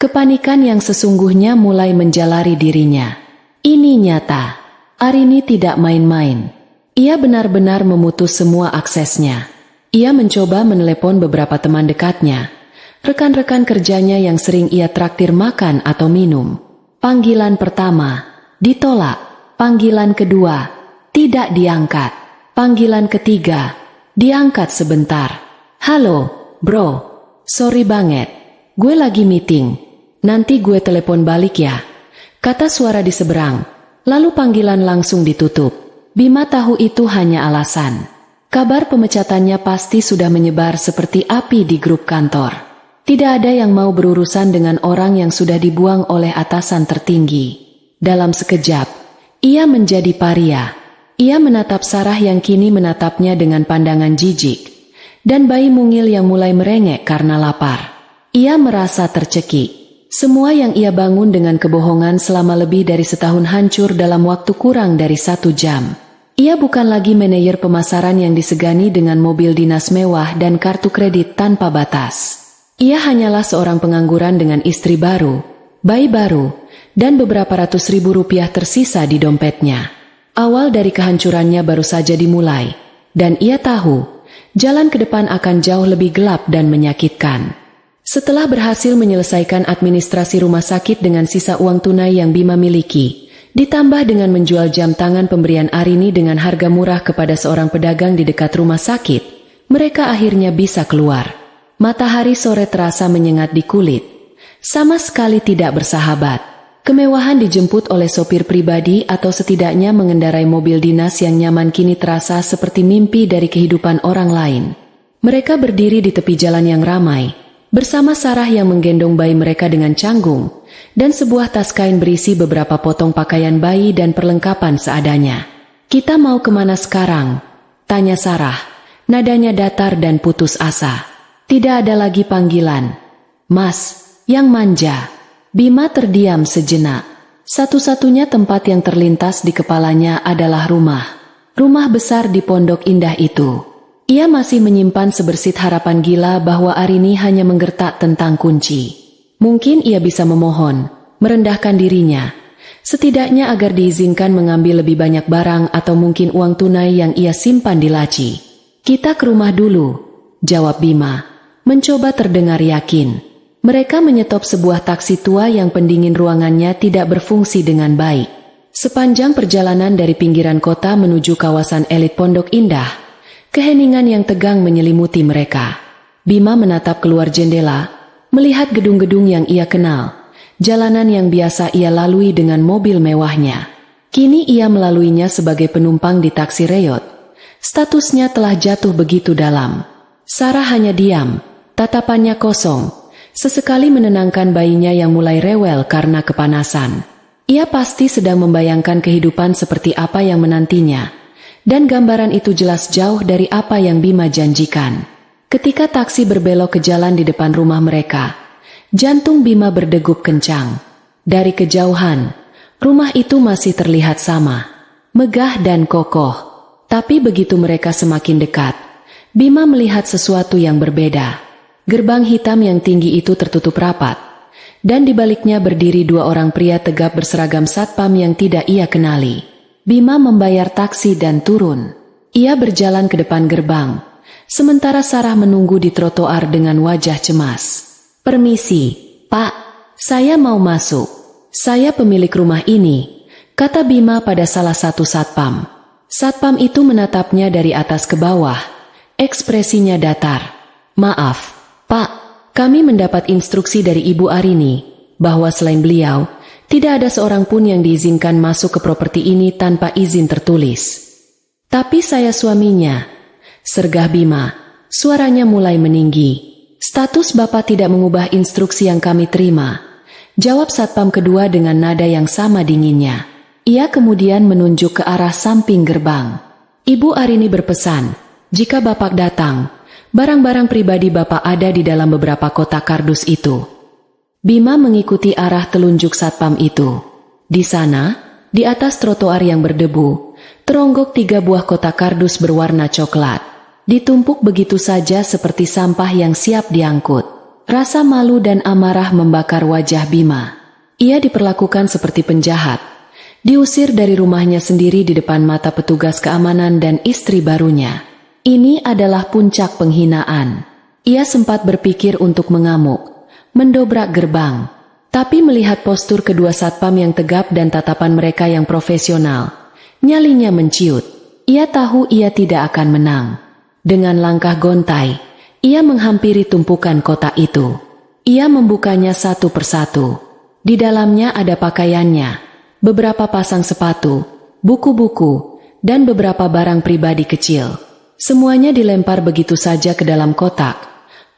Kepanikan yang sesungguhnya mulai menjalari dirinya. Ini nyata. Arini tidak main-main. Ia benar-benar memutus semua aksesnya. Ia mencoba menelepon beberapa teman dekatnya, rekan-rekan kerjanya yang sering ia traktir makan atau minum. Panggilan pertama, ditolak. Panggilan kedua, tidak diangkat. Panggilan ketiga, diangkat sebentar. Halo, bro. Sorry banget. Gue lagi meeting. Nanti gue telepon balik ya. Kata suara di seberang. Lalu panggilan langsung ditutup. Bima tahu itu hanya alasan. Kabar pemecatannya pasti sudah menyebar seperti api di grup kantor. Tidak ada yang mau berurusan dengan orang yang sudah dibuang oleh atasan tertinggi. Dalam sekejap, ia menjadi paria. Ia menatap Sarah yang kini menatapnya dengan pandangan jijik, dan bayi mungil yang mulai merengek karena lapar. Ia merasa tercekik. Semua yang ia bangun dengan kebohongan selama lebih dari setahun hancur dalam waktu kurang dari 1 jam. Ia bukan lagi manajer pemasaran yang disegani dengan mobil dinas mewah dan kartu kredit tanpa batas. Ia hanyalah seorang pengangguran dengan istri baru, bayi baru, dan beberapa ratus ribu rupiah tersisa di dompetnya. Awal dari kehancurannya baru saja dimulai, dan ia tahu, jalan ke depan akan jauh lebih gelap dan menyakitkan. Setelah berhasil menyelesaikan administrasi rumah sakit dengan sisa uang tunai yang Bima miliki, ditambah dengan menjual jam tangan pemberian Arini dengan harga murah kepada seorang pedagang di dekat rumah sakit, mereka akhirnya bisa keluar. Matahari sore terasa menyengat di kulit. Sama sekali tidak bersahabat. Kemewahan dijemput oleh sopir pribadi atau setidaknya mengendarai mobil dinas yang nyaman kini terasa seperti mimpi dari kehidupan orang lain. Mereka berdiri di tepi jalan yang ramai, bersama Sarah yang menggendong bayi mereka dengan canggung, dan sebuah tas kain berisi beberapa potong pakaian bayi dan perlengkapan seadanya. Kita mau kemana sekarang? Tanya Sarah, nadanya datar dan putus asa. Tidak ada lagi panggilan. Mas, yang manja. Bima terdiam sejenak. Satu-satunya tempat yang terlintas di kepalanya adalah rumah. Rumah besar di Pondok Indah itu. Ia masih menyimpan sebersit harapan gila bahwa Arini hanya menggertak tentang kunci. Mungkin ia bisa memohon, merendahkan dirinya, setidaknya agar diizinkan mengambil lebih banyak barang atau mungkin uang tunai yang ia simpan di laci. Kita ke rumah dulu, jawab Bima, mencoba terdengar yakin. Mereka menyetop sebuah taksi tua yang pendingin ruangannya tidak berfungsi dengan baik. Sepanjang perjalanan dari pinggiran kota menuju kawasan elit Pondok Indah, keheningan yang tegang menyelimuti mereka. Bima menatap keluar jendela, melihat gedung-gedung yang ia kenal, jalanan yang biasa ia lalui dengan mobil mewahnya. Kini ia melaluinya sebagai penumpang di taksi Reyot. Statusnya telah jatuh begitu dalam. Sarah hanya diam, tatapannya kosong, sesekali menenangkan bayinya yang mulai rewel karena kepanasan. Ia pasti sedang membayangkan kehidupan seperti apa yang menantinya, dan gambaran itu jelas jauh dari apa yang Bima janjikan. Ketika taksi berbelok ke jalan di depan rumah mereka, jantung Bima berdegup kencang. Dari kejauhan, rumah itu masih terlihat sama, megah dan kokoh. Tapi begitu mereka semakin dekat, Bima melihat sesuatu yang berbeda. Gerbang hitam yang tinggi itu tertutup rapat, dan di baliknya berdiri dua orang pria tegap berseragam satpam yang tidak ia kenali. Bima membayar taksi dan turun. Ia berjalan ke depan gerbang, sementara Sarah menunggu di trotoar dengan wajah cemas. "Permisi, Pak, saya mau masuk. Saya pemilik rumah ini," kata Bima pada salah satu satpam. Satpam itu menatapnya dari atas ke bawah, ekspresinya datar. "Maaf, Pak, kami mendapat instruksi dari Ibu Arini, bahwa selain beliau, tidak ada seorang pun yang diizinkan masuk ke properti ini tanpa izin tertulis." "Tapi saya suaminya," sergah Bima, suaranya mulai meninggi. "Status Bapak tidak mengubah instruksi yang kami terima," jawab satpam kedua dengan nada yang sama dinginnya. Ia kemudian menunjuk ke arah samping gerbang. "Ibu Arini berpesan, jika Bapak datang, barang-barang pribadi Bapak ada di dalam beberapa kotak kardus itu." Bima mengikuti arah telunjuk satpam itu. Di sana, di atas trotoar yang berdebu, teronggok 3 buah kotak kardus berwarna coklat. Ditumpuk begitu saja seperti sampah yang siap diangkut. Rasa malu dan amarah membakar wajah Bima. Ia diperlakukan seperti penjahat, diusir dari rumahnya sendiri di depan mata petugas keamanan dan istri barunya. Ini adalah puncak penghinaan. Ia sempat berpikir untuk mengamuk, mendobrak gerbang. Tapi melihat postur kedua satpam yang tegap dan tatapan mereka yang profesional, nyalinya menciut. Ia tahu ia tidak akan menang. Dengan langkah gontai, ia menghampiri tumpukan kotak itu. Ia membukanya satu persatu. Di dalamnya ada pakaiannya, beberapa pasang sepatu, buku-buku, dan beberapa barang pribadi kecil. Semuanya dilempar begitu saja ke dalam kotak,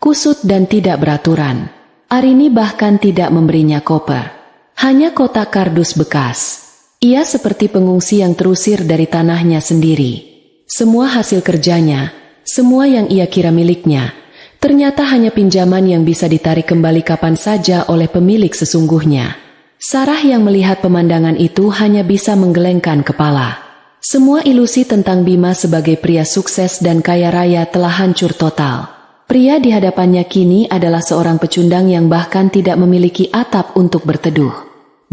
kusut dan tidak beraturan. Arini bahkan tidak memberinya koper, hanya kotak kardus bekas. Ia seperti pengungsi yang terusir dari tanahnya sendiri. Semua hasil kerjanya, semua yang ia kira miliknya, ternyata hanya pinjaman yang bisa ditarik kembali kapan saja oleh pemilik sesungguhnya. Sarah yang melihat pemandangan itu hanya bisa menggelengkan kepala. Semua ilusi tentang Bima sebagai pria sukses dan kaya raya telah hancur total. Pria di hadapannya kini adalah seorang pecundang yang bahkan tidak memiliki atap untuk berteduh.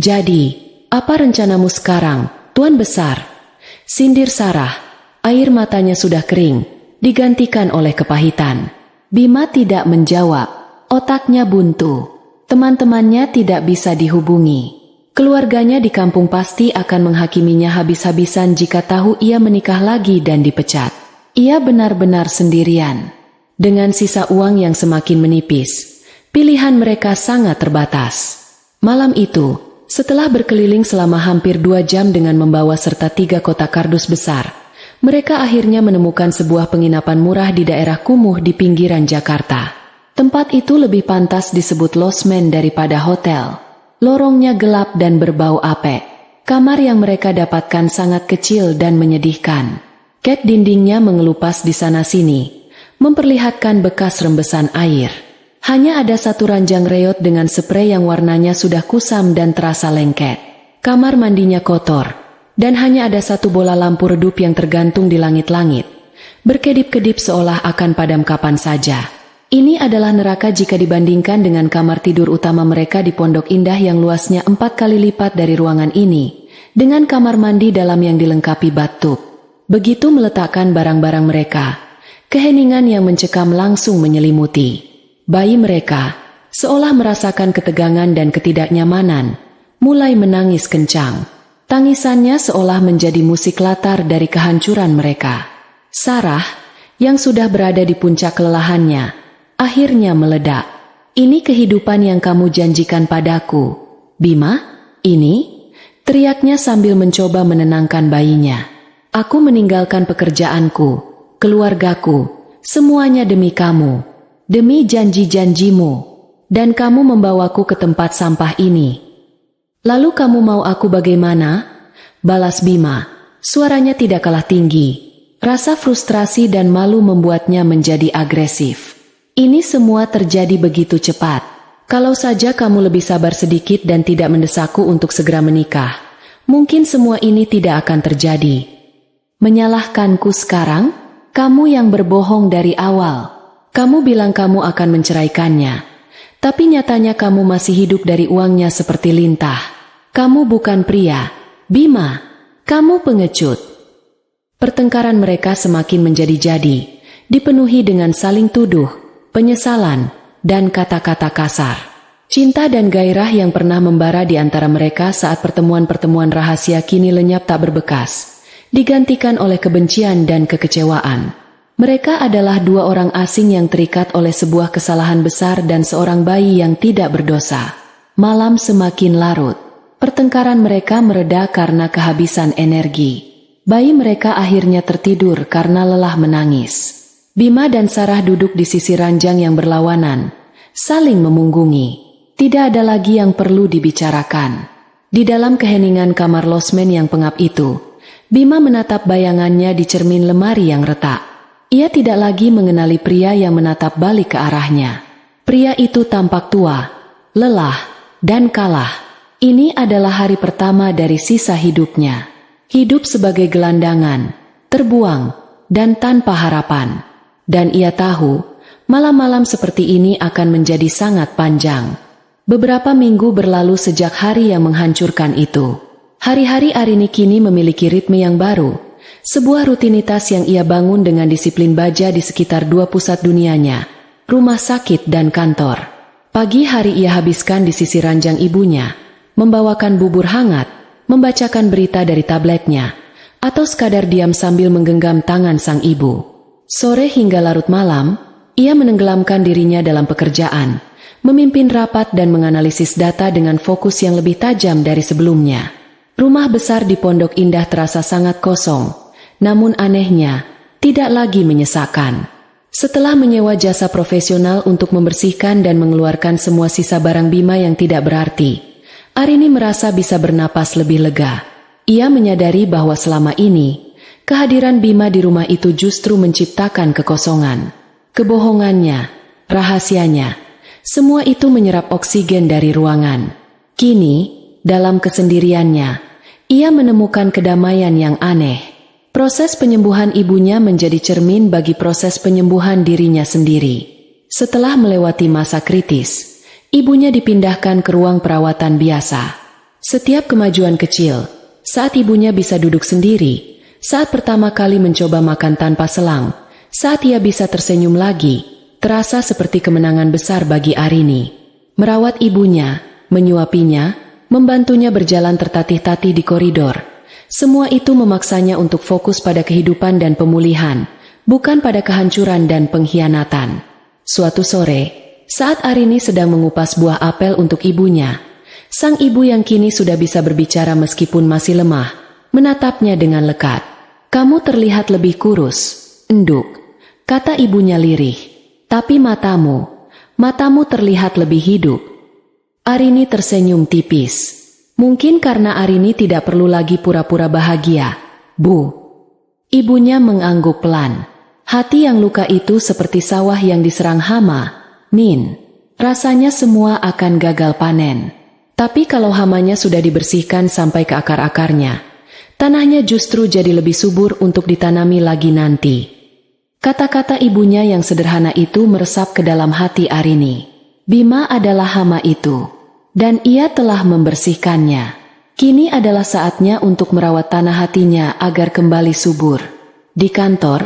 "Jadi, apa rencanamu sekarang, Tuan Besar?" sindir Sarah. Air matanya sudah kering, digantikan oleh kepahitan. Bima tidak menjawab. Otaknya buntu. Teman-temannya tidak bisa dihubungi. Keluarganya di kampung pasti akan menghakiminya habis-habisan jika tahu ia menikah lagi dan dipecat. Ia benar-benar sendirian. Dengan sisa uang yang semakin menipis, pilihan mereka sangat terbatas. Malam itu, setelah berkeliling selama hampir 2 jam dengan membawa serta 3 kotak kardus besar, mereka akhirnya menemukan sebuah penginapan murah di daerah kumuh di pinggiran Jakarta. Tempat itu lebih pantas disebut losmen daripada hotel. Lorongnya gelap dan berbau apek. Kamar yang mereka dapatkan sangat kecil dan menyedihkan. Cat dindingnya mengelupas di sana-sini. memperlihatkan bekas rembesan air. Hanya ada satu ranjang reot dengan sprei yang warnanya sudah kusam dan terasa lengket. Kamar mandinya kotor, dan hanya ada satu bola lampu redup yang tergantung di langit-langit, berkedip-kedip seolah akan padam kapan saja. Ini adalah neraka jika dibandingkan dengan kamar tidur utama mereka di Pondok Indah yang luasnya 4 kali lipat dari ruangan ini, dengan kamar mandi dalam yang dilengkapi bathtub. Begitu meletakkan barang-barang mereka, keheningan yang mencekam langsung menyelimuti. Bayi mereka, seolah merasakan ketegangan dan ketidaknyamanan, mulai menangis kencang. Tangisannya seolah menjadi musik latar dari kehancuran mereka. Sarah, yang sudah berada di puncak kelelahannya, akhirnya meledak. "Ini kehidupan yang kamu janjikan padaku, Bima? Ini?" teriaknya sambil mencoba menenangkan bayinya. "Aku meninggalkan pekerjaanku, keluargaku, semuanya demi kamu. Demi janji-janjimu, dan kamu membawaku ke tempat sampah ini. Lalu kamu mau aku bagaimana?" balas Bima. Suaranya tidak kalah tinggi. Rasa frustrasi dan malu membuatnya menjadi agresif. "Ini semua terjadi begitu cepat. Kalau saja kamu lebih sabar sedikit dan tidak mendesakku untuk segera menikah, mungkin semua ini tidak akan terjadi." "Menyalahkanku sekarang? Kamu yang berbohong dari awal. Kamu bilang kamu akan menceraikannya, tapi nyatanya kamu masih hidup dari uangnya seperti lintah. Kamu bukan pria, Bima. Kamu pengecut." Pertengkaran mereka semakin menjadi-jadi, dipenuhi dengan saling tuduh, penyesalan, dan kata-kata kasar. Cinta dan gairah yang pernah membara di antara mereka saat pertemuan-pertemuan rahasia kini lenyap tak berbekas, digantikan oleh kebencian dan kekecewaan. Mereka adalah dua orang asing yang terikat oleh sebuah kesalahan besar dan seorang bayi yang tidak berdosa. Malam semakin larut. Pertengkaran mereka mereda karena kehabisan energi. Bayi mereka akhirnya tertidur karena lelah menangis. Bima dan Sarah duduk di sisi ranjang yang berlawanan, saling memunggungi. Tidak ada lagi yang perlu dibicarakan. Di dalam keheningan kamar losmen yang pengap itu, Bima menatap bayangannya di cermin lemari yang retak. Ia tidak lagi mengenali pria yang menatap balik ke arahnya. Pria itu tampak tua, lelah, dan kalah. Ini adalah hari pertama dari sisa hidupnya. Hidup sebagai gelandangan, terbuang, dan tanpa harapan. Dan ia tahu, malam-malam seperti ini akan menjadi sangat panjang. Beberapa minggu berlalu sejak hari yang menghancurkan itu. Hari-hari Arini kini memiliki ritme yang baru. Sebuah rutinitas yang ia bangun dengan disiplin baja di sekitar dua pusat dunianya, rumah sakit dan kantor. Pagi hari ia habiskan di sisi ranjang ibunya, membawakan bubur hangat, membacakan berita dari tabletnya, atau sekadar diam sambil menggenggam tangan sang ibu. Sore hingga larut malam, ia menenggelamkan dirinya dalam pekerjaan, memimpin rapat dan menganalisis data dengan fokus yang lebih tajam dari sebelumnya. Rumah besar di Pondok Indah terasa sangat kosong. Namun anehnya, tidak lagi menyesakkan. Setelah menyewa jasa profesional untuk membersihkan dan mengeluarkan semua sisa barang Bima yang tidak berarti, Arini merasa bisa bernapas lebih lega. Ia menyadari bahwa selama ini, kehadiran Bima di rumah itu justru menciptakan kekosongan. Kebohongannya, rahasianya, semua itu menyerap oksigen dari ruangan. Kini, dalam kesendiriannya, ia menemukan kedamaian yang aneh. Proses penyembuhan ibunya menjadi cermin bagi proses penyembuhan dirinya sendiri. Setelah melewati masa kritis, ibunya dipindahkan ke ruang perawatan biasa. Setiap kemajuan kecil, saat ibunya bisa duduk sendiri, saat pertama kali mencoba makan tanpa selang, saat ia bisa tersenyum lagi, terasa seperti kemenangan besar bagi Arini. Merawat ibunya, menyuapinya, membantunya berjalan tertatih-tatih di koridor. Semua itu memaksanya untuk fokus pada kehidupan dan pemulihan, bukan pada kehancuran dan pengkhianatan. Suatu sore, saat Arini sedang mengupas buah apel untuk ibunya, sang ibu yang kini sudah bisa berbicara meskipun masih lemah, menatapnya dengan lekat. "Kamu terlihat lebih kurus, enduk," kata ibunya lirih. "Tapi matamu terlihat lebih hidup." Arini tersenyum tipis. Mungkin karena Arini tidak perlu lagi pura-pura bahagia, Bu. Ibunya mengangguk pelan. Hati yang luka itu seperti sawah yang diserang hama. Nin, rasanya semua akan gagal panen. Tapi kalau hamanya sudah dibersihkan sampai ke akar-akarnya, tanahnya justru jadi lebih subur untuk ditanami lagi nanti. Kata-kata ibunya yang sederhana itu meresap ke dalam hati Arini. Bima adalah hama itu, dan ia telah membersihkannya. Kini adalah saatnya untuk merawat tanah hatinya agar kembali subur. Di kantor,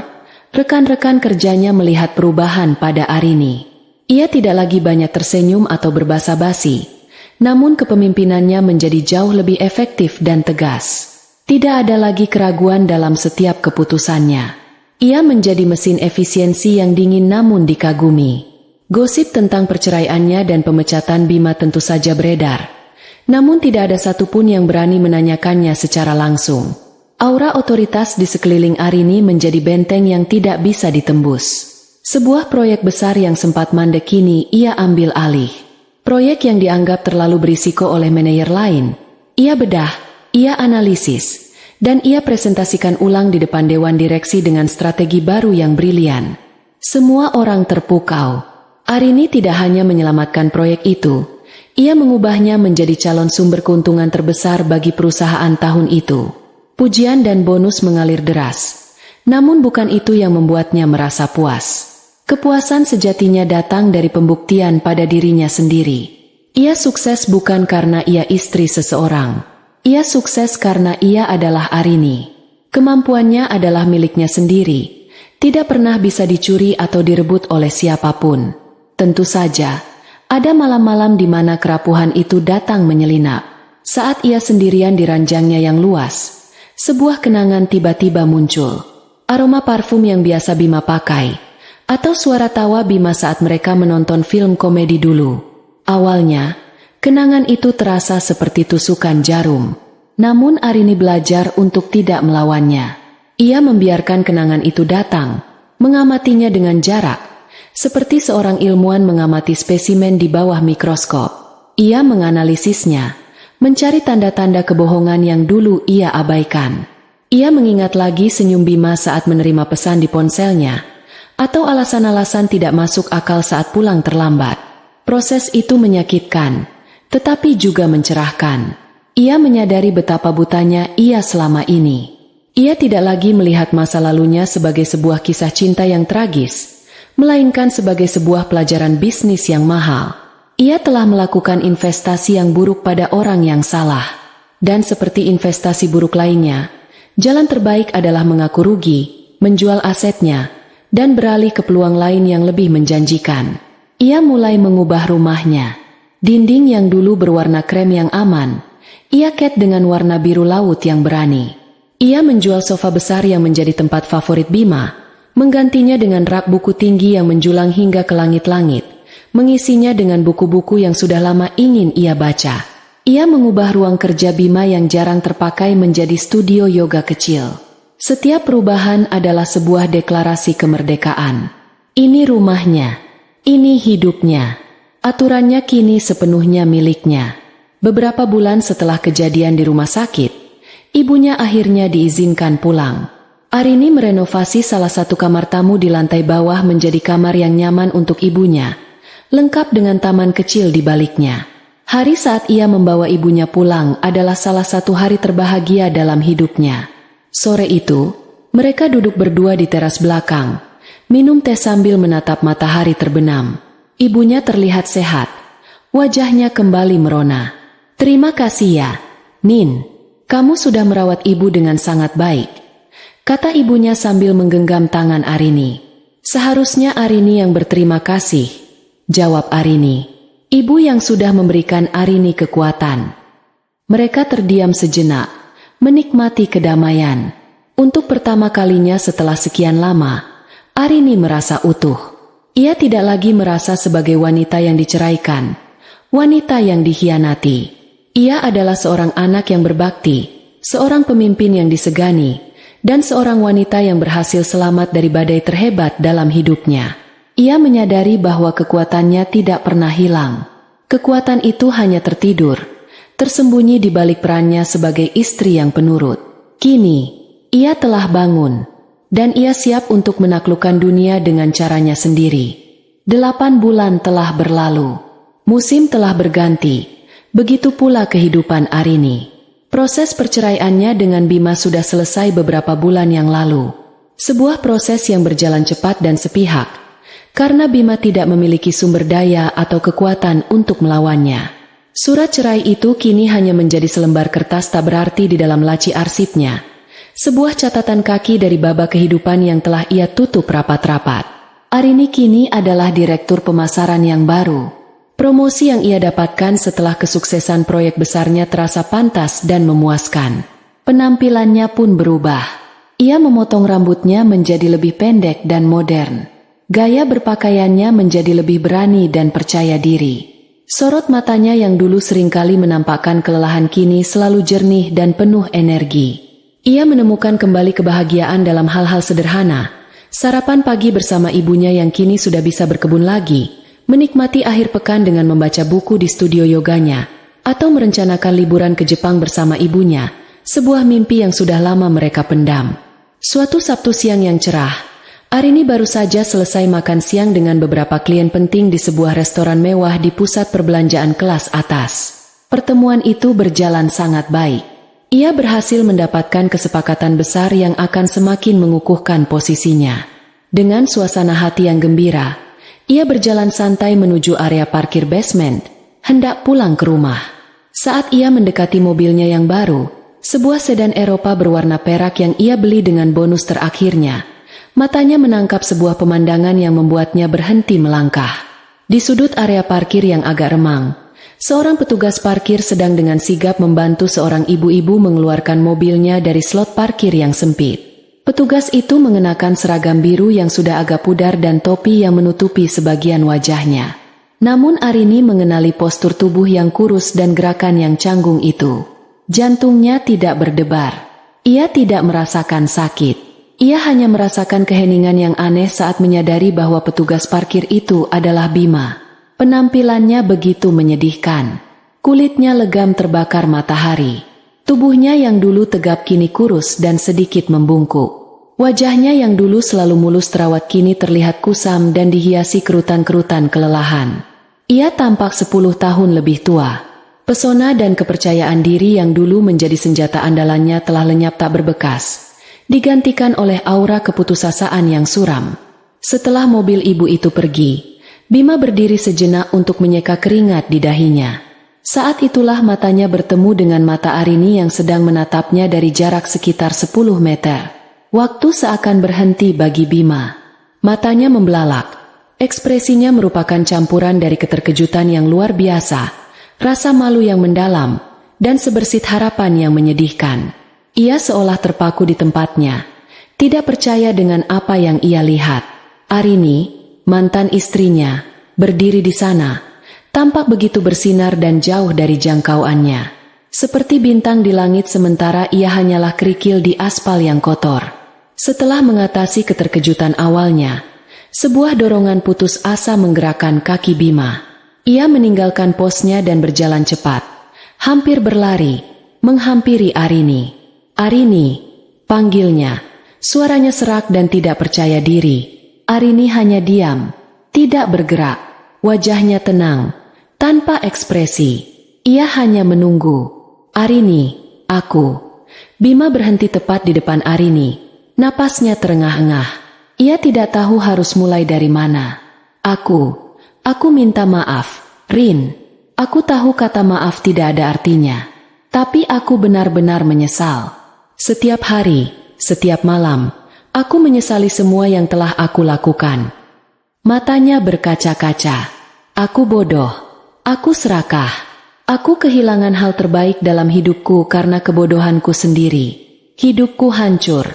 rekan-rekan kerjanya melihat perubahan pada Arini. Ia tidak lagi banyak tersenyum atau berbasa-basi, namun kepemimpinannya menjadi jauh lebih efektif dan tegas. Tidak ada lagi keraguan dalam setiap keputusannya. Ia menjadi mesin efisiensi yang dingin namun dikagumi. Gosip tentang perceraiannya dan pemecatan Bima tentu saja beredar. Namun tidak ada satupun yang berani menanyakannya secara langsung. Aura otoritas di sekeliling Arini menjadi benteng yang tidak bisa ditembus. Sebuah proyek besar yang sempat mandek kini ia ambil alih. Proyek yang dianggap terlalu berisiko oleh manajer lain. Ia bedah, ia analisis, dan ia presentasikan ulang di depan dewan direksi dengan strategi baru yang brilian. Semua orang terpukau. Arini tidak hanya menyelamatkan proyek itu, ia mengubahnya menjadi calon sumber keuntungan terbesar bagi perusahaan tahun itu. Pujian dan bonus mengalir deras. Namun bukan itu yang membuatnya merasa puas. Kepuasan sejatinya datang dari pembuktian pada dirinya sendiri. Ia sukses bukan karena ia istri seseorang. Ia sukses karena ia adalah Arini. Kemampuannya adalah miliknya sendiri. Tidak pernah bisa dicuri atau direbut oleh siapapun. Tentu saja, ada malam-malam di mana kerapuhan itu datang menyelinap. Saat ia sendirian di ranjangnya yang luas, sebuah kenangan tiba-tiba muncul. Aroma parfum yang biasa Bima pakai, atau suara tawa Bima saat mereka menonton film komedi dulu. Awalnya, kenangan itu terasa seperti tusukan jarum. Namun Arini belajar untuk tidak melawannya. Ia membiarkan kenangan itu datang, mengamatinya dengan jarak. Seperti seorang ilmuwan mengamati spesimen di bawah mikroskop. Ia menganalisisnya, mencari tanda-tanda kebohongan yang dulu ia abaikan. Ia mengingat lagi senyum Bima saat menerima pesan di ponselnya, atau alasan-alasan tidak masuk akal saat pulang terlambat. Proses itu menyakitkan, tetapi juga mencerahkan. Ia menyadari betapa butanya ia selama ini. Ia tidak lagi melihat masa lalunya sebagai sebuah kisah cinta yang tragis, melainkan sebagai sebuah pelajaran bisnis yang mahal. Ia telah melakukan investasi yang buruk pada orang yang salah. Dan seperti investasi buruk lainnya, jalan terbaik adalah mengaku rugi, menjual asetnya, dan beralih ke peluang lain yang lebih menjanjikan. Ia mulai mengubah rumahnya. Dinding yang dulu berwarna krem yang aman, ia cat dengan warna biru laut yang berani. Ia menjual sofa besar yang menjadi tempat favorit Bima, menggantinya dengan rak buku tinggi yang menjulang hingga ke langit-langit, mengisinya dengan buku-buku yang sudah lama ingin ia baca. Ia mengubah ruang kerja Bima yang jarang terpakai menjadi studio yoga kecil. Setiap perubahan adalah sebuah deklarasi kemerdekaan. Ini rumahnya, ini hidupnya. Aturannya kini sepenuhnya miliknya. Beberapa bulan setelah kejadian di rumah sakit, ibunya akhirnya diizinkan pulang. Arini merenovasi salah satu kamar tamu di lantai bawah menjadi kamar yang nyaman untuk ibunya, lengkap dengan taman kecil di baliknya. Hari saat ia membawa ibunya pulang adalah salah satu hari terbahagia dalam hidupnya. Sore itu, mereka duduk berdua di teras belakang, minum teh sambil menatap matahari terbenam. Ibunya terlihat sehat, wajahnya kembali merona. "Terima kasih ya, Nin. Kamu sudah merawat ibu dengan sangat baik," kata ibunya sambil menggenggam tangan Arini. "Seharusnya Arini yang berterima kasih," jawab Arini. Ibu yang sudah memberikan Arini kekuatan. Mereka terdiam sejenak, menikmati kedamaian. Untuk pertama kalinya setelah sekian lama, Arini merasa utuh. Ia tidak lagi merasa sebagai wanita yang diceraikan, wanita yang dikhianati. Ia adalah seorang anak yang berbakti, seorang pemimpin yang disegani, dan seorang wanita yang berhasil selamat dari badai terhebat dalam hidupnya. Ia menyadari bahwa kekuatannya tidak pernah hilang. Kekuatan itu hanya tertidur, tersembunyi di balik perannya sebagai istri yang penurut. Kini, ia telah bangun. dan ia siap untuk menaklukkan dunia dengan caranya sendiri. 8 bulan telah berlalu. Musim telah berganti. Begitu pula kehidupan Arini. Proses perceraiannya dengan Bima sudah selesai beberapa bulan yang lalu. Sebuah proses yang berjalan cepat dan sepihak, karena Bima tidak memiliki sumber daya atau kekuatan untuk melawannya. Surat cerai itu kini hanya menjadi selembar kertas tak berarti di dalam laci arsipnya. Sebuah catatan kaki dari babak kehidupan yang telah ia tutup rapat-rapat. Arini kini adalah direktur pemasaran yang baru. Promosi yang ia dapatkan setelah kesuksesan proyek besarnya terasa pantas dan memuaskan. Penampilannya pun berubah. Ia memotong rambutnya menjadi lebih pendek dan modern. Gaya berpakaiannya menjadi lebih berani dan percaya diri. Sorot matanya yang dulu seringkali menampakkan kelelahan kini selalu jernih dan penuh energi. Ia menemukan kembali kebahagiaan dalam hal-hal sederhana. Sarapan pagi bersama ibunya yang kini sudah bisa berkebun lagi, menikmati akhir pekan dengan membaca buku di studio yoganya, atau merencanakan liburan ke Jepang bersama ibunya, sebuah mimpi yang sudah lama mereka pendam. Suatu Sabtu siang yang cerah, Arini baru saja selesai makan siang dengan beberapa klien penting di sebuah restoran mewah di pusat perbelanjaan kelas atas. Pertemuan itu berjalan sangat baik. Ia berhasil mendapatkan kesepakatan besar yang akan semakin mengukuhkan posisinya. Dengan suasana hati yang gembira, ia berjalan santai menuju area parkir basement, hendak pulang ke rumah. Saat ia mendekati mobilnya yang baru, sebuah sedan Eropa berwarna perak yang ia beli dengan bonus terakhirnya, matanya menangkap sebuah pemandangan yang membuatnya berhenti melangkah. Di sudut area parkir yang agak remang, seorang petugas parkir sedang dengan sigap membantu seorang ibu-ibu mengeluarkan mobilnya dari slot parkir yang sempit. Petugas itu mengenakan seragam biru yang sudah agak pudar dan topi yang menutupi sebagian wajahnya. Namun Arini mengenali postur tubuh yang kurus dan gerakan yang canggung itu. Jantungnya tidak berdebar. Ia tidak merasakan sakit. Ia hanya merasakan keheningan yang aneh saat menyadari bahwa petugas parkir itu adalah Bima. Penampilannya begitu menyedihkan. Kulitnya legam terbakar matahari. Tubuhnya yang dulu tegap kini kurus dan sedikit membungkuk. Wajahnya yang dulu selalu mulus terawat kini terlihat kusam dan dihiasi kerutan-kerutan kelelahan. Ia tampak 10 tahun lebih tua. Pesona dan kepercayaan diri yang dulu menjadi senjata andalannya telah lenyap tak berbekas, digantikan oleh aura keputusasaan yang suram. Setelah mobil ibu itu pergi, Bima berdiri sejenak untuk menyeka keringat di dahinya. Saat itulah matanya bertemu dengan mata Arini yang sedang menatapnya dari jarak sekitar 10 meter. Waktu seakan berhenti bagi Bima. Matanya membelalak. Ekspresinya merupakan campuran dari keterkejutan yang luar biasa, rasa malu yang mendalam, dan sebersit harapan yang menyedihkan. Ia seolah terpaku di tempatnya, tidak percaya dengan apa yang ia lihat. Arini, mantan istrinya, berdiri di sana, tampak begitu bersinar dan jauh dari jangkauannya. Seperti bintang di langit sementara ia hanyalah kerikil di aspal yang kotor. Setelah mengatasi keterkejutan awalnya, sebuah dorongan putus asa menggerakkan kaki Bima. Ia meninggalkan posnya dan berjalan cepat, hampir berlari, menghampiri Arini. Arini, panggilnya. Suaranya serak dan tidak percaya diri. Arini hanya diam, tidak bergerak. Wajahnya tenang, tanpa ekspresi. Ia hanya menunggu. Arini, aku. Bima berhenti tepat di depan Arini. Napasnya terengah-engah. Ia tidak tahu harus mulai dari mana. Aku minta maaf, Rin. Aku tahu kata maaf tidak ada artinya. Tapi aku benar-benar menyesal. Setiap hari, setiap malam, aku menyesali semua yang telah aku lakukan. Matanya berkaca-kaca. Aku bodoh. Aku serakah. Aku kehilangan hal terbaik dalam hidupku karena kebodohanku sendiri. Hidupku hancur.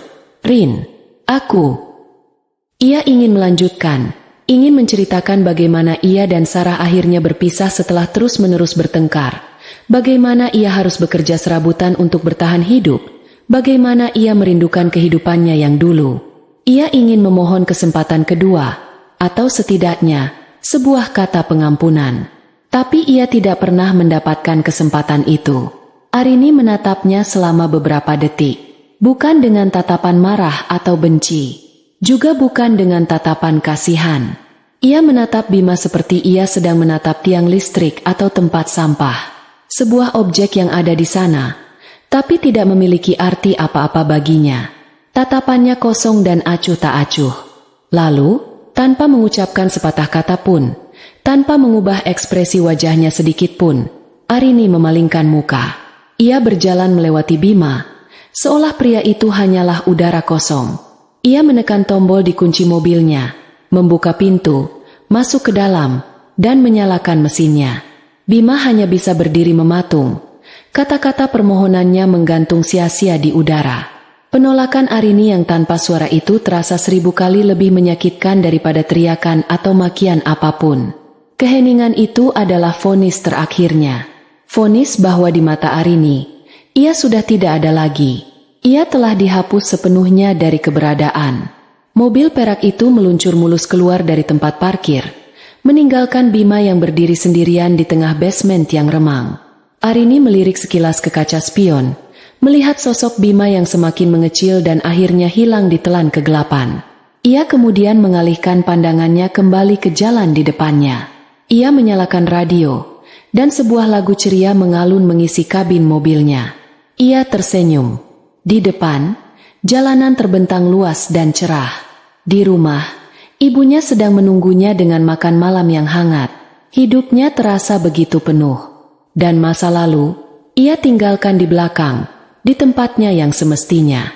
Rin, aku. Ia ingin melanjutkan, ingin menceritakan bagaimana ia dan Sarah akhirnya berpisah setelah terus-menerus bertengkar. Bagaimana ia harus bekerja serabutan untuk bertahan hidup. Bagaimana ia merindukan kehidupannya yang dulu. Ia ingin memohon kesempatan kedua, atau setidaknya, sebuah kata pengampunan. Tapi ia tidak pernah mendapatkan kesempatan itu. Arini menatapnya selama beberapa detik. Bukan dengan tatapan marah atau benci, juga bukan dengan tatapan kasihan. Ia menatap Bima seperti ia sedang menatap tiang listrik atau tempat sampah. Sebuah objek yang ada di sana, tapi tidak memiliki arti apa-apa baginya. Tatapannya kosong dan acuh tak acuh. Lalu, tanpa mengucapkan sepatah kata pun, tanpa mengubah ekspresi wajahnya sedikit pun, Arini memalingkan muka. Ia berjalan melewati Bima, seolah pria itu hanyalah udara kosong. Ia menekan tombol di kunci mobilnya, membuka pintu, masuk ke dalam, dan menyalakan mesinnya. Bima hanya bisa berdiri mematung. Kata-kata permohonannya menggantung sia-sia di udara. Penolakan Arini yang tanpa suara itu terasa 1000 kali lebih menyakitkan daripada teriakan atau makian apapun. Keheningan itu adalah vonis terakhirnya. Vonis bahwa di mata Arini, ia sudah tidak ada lagi. Ia telah dihapus sepenuhnya dari keberadaan. Mobil perak itu meluncur mulus keluar dari tempat parkir, meninggalkan Bima yang berdiri sendirian di tengah basement yang remang. Arini melirik sekilas ke kaca spion, melihat sosok Bima yang semakin mengecil dan akhirnya hilang di telan kegelapan. Ia kemudian mengalihkan pandangannya kembali ke jalan di depannya. Ia menyalakan radio, dan sebuah lagu ceria mengalun mengisi kabin mobilnya. Ia tersenyum. Di depan, jalanan terbentang luas dan cerah. Di rumah, ibunya sedang menunggunya dengan makan malam yang hangat. Hidupnya terasa begitu penuh. Dan masa lalu, ia tinggalkan di belakang, di tempatnya yang semestinya.